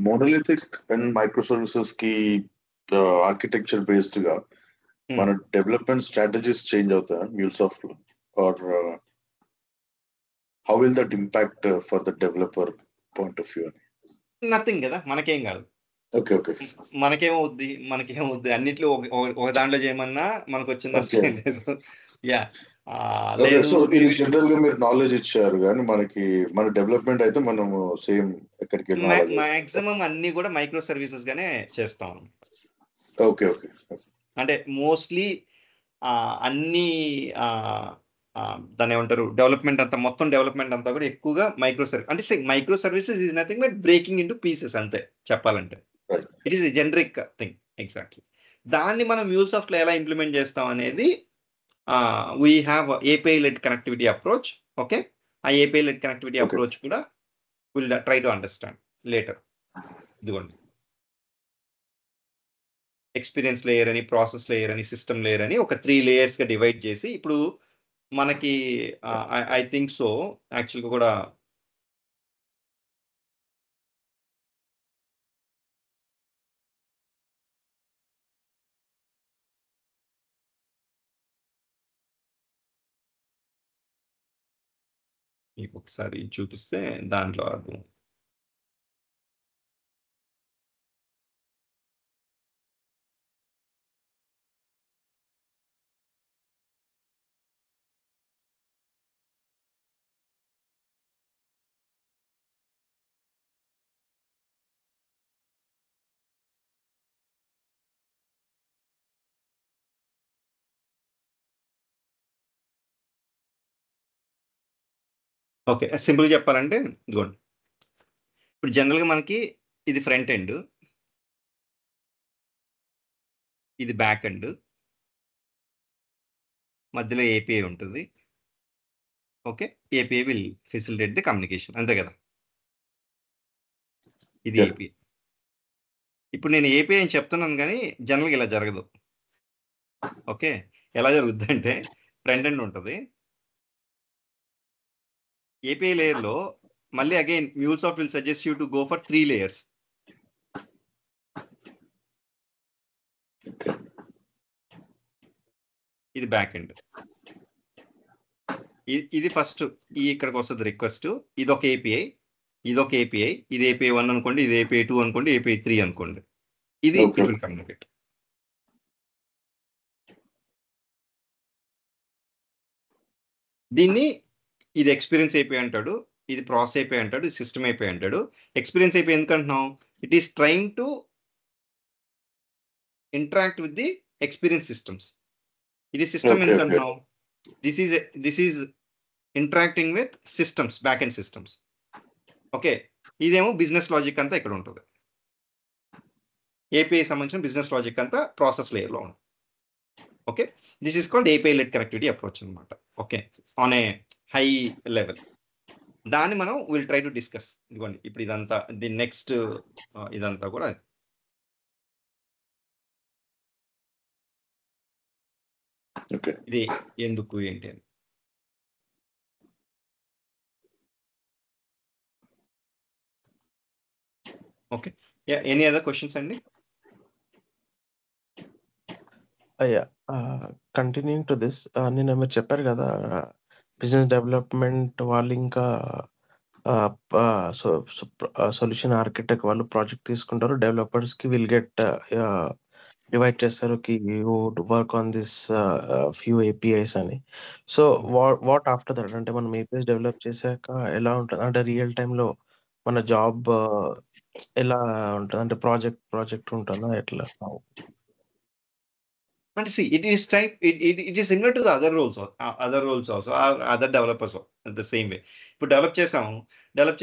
మోనోలిథిక్ అండ్ మైక్రో సర్వీసెస్ కి ఆర్కిటెక్చర్ బేస్డ్ గా మన డెవలప్మెంట్ స్ట్రాటజీస్ చేంజ్ అవుతాయా MuleSoft లో, or how will that impact for the developer point of view అని? నథింగ్ కదా, మనకేం కాదు. ఓకే ఓకే, మనకేమవుద్ది అన్నిట్లో ఒక దాంట్లో చేయమన్నా మనకు వచ్చింది Okay. అసలు లేదు. Yeah, okay. లేదు సో ఇది జనరల్ గా మీరు నాలెడ్జ్ ఇచ్చారు కానీ మనకి మన డెవలప్మెంట్ అయితే మనము సేమ్ ఎక్కడికి వెళ్ళినా అలాగే. మాక్సిమం అన్ని కూడా మైక్రో సర్వీసెస్ గానే చేస్తాం. ఓకే ఓకే, అంటే మోస్ట్లీ అన్ని దాన్ని ఏమంటారు, డెవలప్మెంట్ అంతా, మొత్తం డెవలప్మెంట్ అంతా కూడా ఎక్కువగా మైక్రో సర్వీస్. అంటే micro services is nothing but breaking into pieces అంతే చెప్పాలంటే. Right. It is a generic thing exactly. దాన్ని మనం MuleSoft లో ఎలా ఇంప్లిమెంట్ చేస్తాం అనేది we have API led connectivity approach. Okay, ఆ API led connectivity Okay. Approach కూడా will try to understand later. ఇదిగోండి, ఎక్స్పీరియన్స్ లేయర్ అని, ప్రాసెస్ లేయర్ అని, సిస్టమ్ లేయర్ అని ఒక 3 layers గా డివైడ్ చేసి ఇప్పుడు మనకి ఐ థింక్ సో యాక్చువల్గా కూడా మీకు ఒకసారి చూపిస్తే దాంట్లో అది ఓకే, సింపుల్ చెప్పాలంటే ఇదిగోండి, ఇప్పుడు జనరల్గా మనకి ఇది ఫ్రంట్ ఎండ్, ఇది బ్యాక్ ఎండ్, మధ్యలో ఏపీఐ ఉంటుంది. Okay, API will facilitate the communication, అంతే కదా. ఇది Yeah. ఏపీఐ. ఇప్పుడు నేను ఏపీఐ అని చెప్తున్నాను కానీ జనరల్గా ఇలా జరగదు. ఓకే, ఎలా జరుగుద్ది అంటే ఫ్రంట్ ఎండ్ ఉంటుంది, ఏపీఐ లేయర్లో మళ్ళీ again MuleSoft will suggest you to go for 3 layers. ఇది బ్యాక్ ఎండ్, ఇది ఫస్ట్ ఇక్కడికి వస్తుంది రిక్వెస్ట్, ఇది ఒక ఏపీఐ, ఇది ఒక ఏపీఐ, ఇది ఏపీఐ 1 అనుకోండి, ఇది ఏపీఐ 2 అనుకోండి, ఏపీఐ 3 అనుకోండి, ఇది Okay. It will communicate. దీన్ని ఇది ఎక్స్పీరియన్స్ అయిపోయి అంటాడు, ఇది ప్రాసెస్ అయిపోయి అంటాడు, ఇది సిస్టమ్ అయిపోయి అంటాడు. ఎక్స్పీరియన్స్ అయిపోయి ఎందుకంటున్నాం, it is trying to interact with the experience systems. ఇది సిస్టమ్ Okay, ఎందుకంటున్నాం, this is interacting with systems, back end systems. Okay, ఇదేమో బిజినెస్ లాజిక్ అంతా ఇక్కడ ఉంటుంది, ఏపీఐ సంబంధించిన బిజినెస్ లాజిక్ అంతా ప్రాసెస్ లేయర్లో ఉంటుంది. Okay, this is called API led connectivity approach అనమాట. Okay, on a high level దాన్ని మనం విల్ ట్రై టు డిస్కస్. ఇదిగోండి ఇప్పుడు ఇదంతా ది నెక్స్ట్ ఇదంతా కూడా Okay. ఇది ఎందుకు ఏంటి అని. ఓకే, ఎనీ అదర్ క్వశ్చన్స్ అండి? అయ్యా కంటిన్యూయింగ్ టు దిస్, నిన్న మీరు చెప్పారు కదా బిజినెస్ డెవలప్మెంట్ వాళ్ళు ఇంకా సొల్యూషన్ ఆర్కిటెక్ట్ వాళ్ళు ప్రాజెక్ట్ తీసుకుంటారు, డెవలపర్స్ కి విల్ గెట్ డివైడ్ చేస్తారు కి you work on this few APIs అని. సో వాట్ ఆఫ్టర్ దట్, అంటే మనం ఏపీఐస్ డెవలప్ చేశాక ఎలా ఉంటుంది, అంటే రియల్ టైంలో మన జాబ్ ఎలా ఉంటుంది, అంటే ప్రాజెక్ట్ ఉంటుందా ఎట్లా? అంటే see, it is similar to the other roles also, or other developers the same way. ఇప్పుడు డెవలప్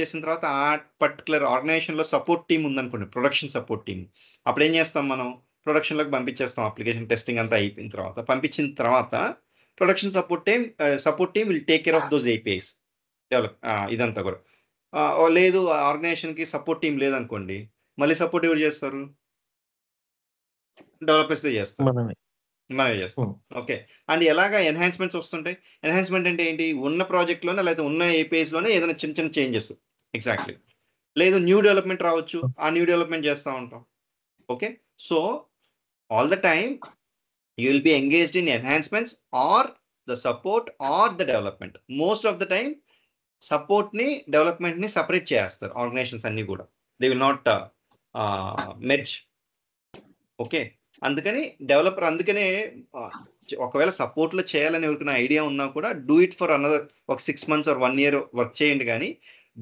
చేసిన తర్వాత ఆ పర్టికులర్ ఆర్గనైజేషన్లో సపోర్ట్ టీమ్ ఉందనుకోండి, ప్రొడక్షన్ సపోర్ట్ టీమ్. అప్పుడు ఏం చేస్తాం, మనం ప్రొడక్షన్లోకి పంపించేస్తాం. అప్లికేషన్ టెస్టింగ్ అంతా అయిపోయిన తర్వాత పంపించిన తర్వాత production support team will take care of those APIs develop. ఇదంతా కూడా లేదు, ఆర్గనైజేషన్కి సపోర్ట్ టీం లేదనుకోండి, మళ్ళీ సపోర్ట్ ఎవరు చేస్తారు, డెవలపర్స్ చేస్తారు, మనమే చేస్తాం. ఓకే, అండ్ ఎలాగా ఎన్హాన్స్మెంట్స్ వస్తుంటాయి. ఎన్హాన్స్మెంట్ అంటే ఏంటి, ఉన్న ప్రాజెక్ట్లోనే లేదా ఉన్న ఏపీఐస్లోనే ఏదైనా చిన్న చేంజెస్. ఎగ్జాక్ట్లీ, లేదు న్యూ డెవలప్మెంట్ రావచ్చు, ఆ న్యూ డెవలప్మెంట్ చేస్తూ ఉంటాం. Okay, so all the time you will be engaged in enhancements or the support or the development. Most of the time సపోర్ట్ని డెవలప్మెంట్ని సపరేట్ చేస్తారు ఆర్గనైజేషన్స్ అన్నీ కూడా. They will not merge. Okay, అందుకని డెవలపర్, అందుకనే ఒకవేళ సపోర్ట్లో చేయాలని ఎవరికైనా ఐడియా ఉన్నా కూడా డూ ఇట్ ఫర్ అనదర్ ఒక 6 months or 1 year వర్క్ చేయండి, కానీ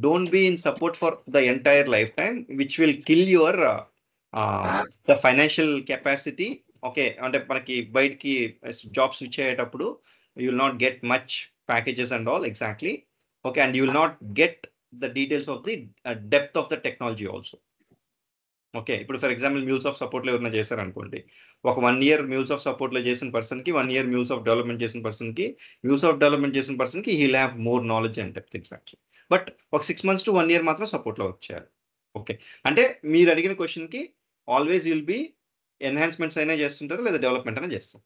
don't be in support for the entire life time, which will kill your the financial capacity. Okay, అంటే మనకి బయటికి జాబ్ స్విచ్ అయ్యేటప్పుడు you will not get much packages and all. Exactly. Okay, and you will not get the details of the depth of the technology also. Okay, ఇప్పుడు for example MuleSoft సపోర్ట్లో ఎవరైనా చేశారనుకోండి, ఒక 1 year MuleSoft సపోర్ట్లో చేసిన పర్సన్కి 1 year MuleSoft development చేసిన పర్సన్కి he will have more knowledge and depth. Exactly. But ఒక 6 months to 1 year మాత్రం సపోర్ట్లో వర్క్ చేయాలి. ఓకే, అంటే మీరు అడిగిన క్వశ్చన్కి ఆల్వేస్ విల్ బి ఎన్హాన్స్మెంట్స్ అయినా చేస్తుంటారు లేదా డెవలప్మెంట్ అయినా చేస్తారు.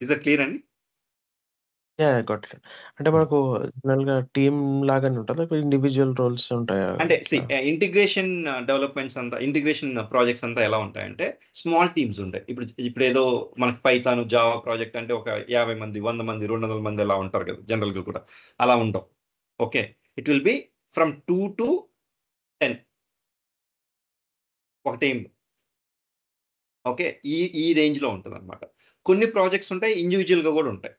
ఇస్ దట్ క్లియర్ అండి? Got it. అంటే మనకు జనరల్ గా టీమ్ లాగానే ఉంటుందా, ఇండివిజువల్ రోల్స్ ఉంటాయా? అంటే ఇంటిగ్రేషన్ డెవలప్మెంట్స్ అంతా, ఇంటిగ్రేషన్ ప్రాజెక్ట్స్ అంతా ఎలా ఉంటాయంటే స్మాల్ టీమ్స్ ఉంటాయి. ఇప్పుడు ఏదో మనకి పైథాన్ జావా ప్రాజెక్ట్ అంటే ఒక 50 మంది 100 మంది 200 మంది అలా ఉంటారు కదా, జనరల్గా కూడా అలా ఉండవు. Okay, it will be from 2 to 10 ఒక టీమ్. ఓకే, ఈ రేంజ్లో ఉంటుంది అనమాట. కొన్ని ప్రాజెక్ట్స్ ఉంటాయి ఇండివిజువల్గా కూడా ఉంటాయి.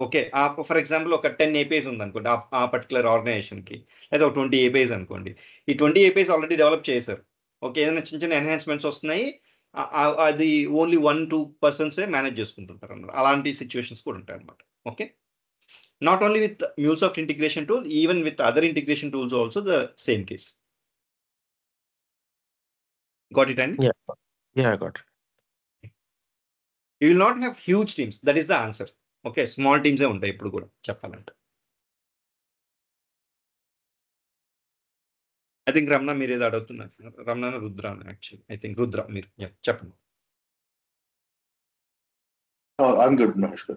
ఓకే, ఫర్ ఎగ్జాంపుల్ ఒక 10 APIs ఉందనుకోండి ఆ పర్టికులర్ ఆర్గనైజేషన్కి, లేదా ఒక 20 APIs అనుకోండి. ఈ 20 APIs ఆల్రెడీ డెవలప్ చేశారు. ఓకే, ఏదైనా చిన్న ఎన్హాన్స్మెంట్స్ వస్తున్నాయి, అది ఓన్లీ 1-2 persons మేనేజ్ చేసుకుంటుంటారు అన్నమాట. అలాంటి సిచ్యువేషన్స్ కూడా ఉంటాయి అనమాట. Okay, Not only with MuleSoft integration tool, even with other integration tools also the same case. Got it, Andy? Yeah, I got it. You will not have huge teams. That is the answer. Okay, small teams ఉంటాయి ఇప్పుడు కూడా చెప్పాలంటే. I think Ramana మీరు ఏదో అడుగుతున్నారు. Ramana Rudra actually. I think Rudra మీరు చెప్పండి. I'm good, Maheshwar.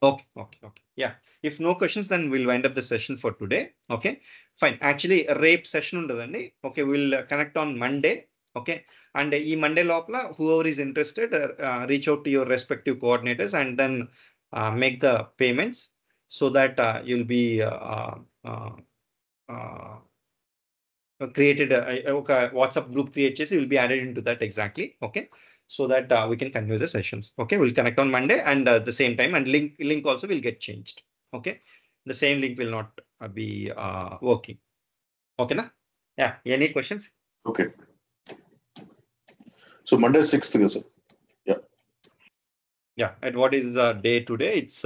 Okay. Yeah. If no questions, then we'll wind up the session for today. Okay. Fine. Actually, rape session ఉండదండి. Okay, we'll connect on Monday. Okay. And ఈ Monday లోపల whoever is interested, reach out to your respective coordinators and then make the payments so that you'll be created ఒక WhatsApp group create చేసి will be added into that exactly. Okay. So that we can continue the sessions. Okay, we'll connect on Monday and the same time, and link also will get changed. Okay, the same link will not be working. Okay, na? Yeah. Any questions? Okay. So Monday 6th, sir. Yeah. Yeah. And what is day today? It's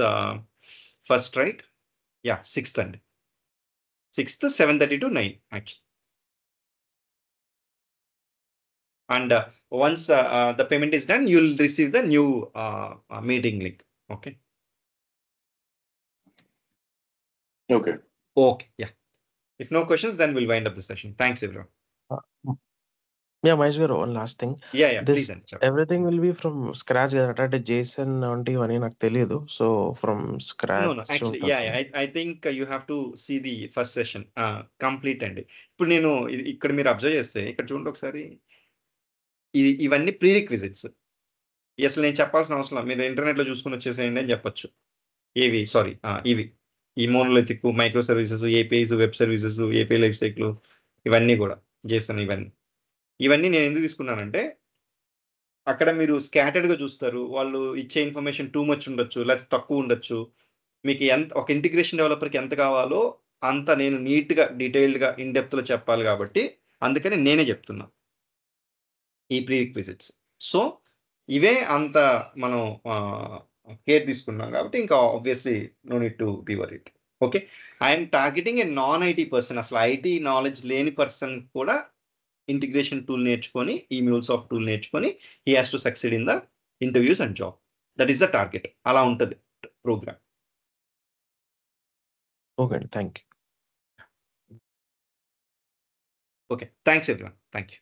first, right? Yeah, 6th and 6th, 7:30 to 9 actually. And once the payment is done, you'll receive the new meeting link. Okay. Okay. Okay. Yeah. If no questions, then we'll wind up the session. Thanks, everyone. Yeah, Maheshwar, one last thing. Yeah. This Please, Andy. everything will be from scratch కదా అంటే JSON అంటే ఇవన్నీ నాకు తెలియదు. So from scratch. No. Actually, yeah. I think you have to see the first session complete అండి. ఇప్పుడు నేను ఇక్కడ మీరు అబ్జర్వ్ చేస్తే ఇక్కడ చూడండి ఒకసారి, ఇవన్నీ ప్రీ రిక్విజిట్స్. అసలు నేను చెప్పాల్సిన అవసరం మీరు ఇంటర్నెట్ లో చూసుకుని వచ్చేసేయండి అని చెప్పొచ్చు. ఇవి ఈ monolithic, micro services, APIs, web services, API life cycle, ఇవన్నీ కూడా చేస్తాను. ఇవన్నీ నేను ఎందుకు తీసుకున్నానంటే అక్కడ మీరు స్కాటర్డ్ గా చూస్తారు. వాళ్ళు ఇచ్చే ఇన్ఫర్మేషన్ టూ మచ్ ఉండొచ్చు, లేకపోతే తక్కువ ఉండొచ్చు. మీకు ఒక ఇంటిగ్రేషన్ డెవలపర్కి ఎంత కావాలో అంత నేను నీట్ గా డీటెయిల్డ్ గా ఇన్ డెప్త్ లో చెప్పాలి కాబట్టి అందుకని నేనే చెప్తున్నా ఈ ప్రీ రిక్విజిట్స్. సో ఇవే అంత మనం కేర్ తీసుకున్నాం కాబట్టి ఇంకా obviously no need to be worried. Okay, I'm targeting a non IT person. అసలు ఐటీ నాలెడ్జ్ లేని పర్సన్ కూడా ఇంటిగ్రేషన్ టూల్ నేర్చుకొని, ఈ MuleSoft టూల్ నేర్చుకొని he has to succeed in the interviews and job. That is the target. అలా ఉంటుంది program. Okay, thank you. Okay, thanks everyone. Thank you.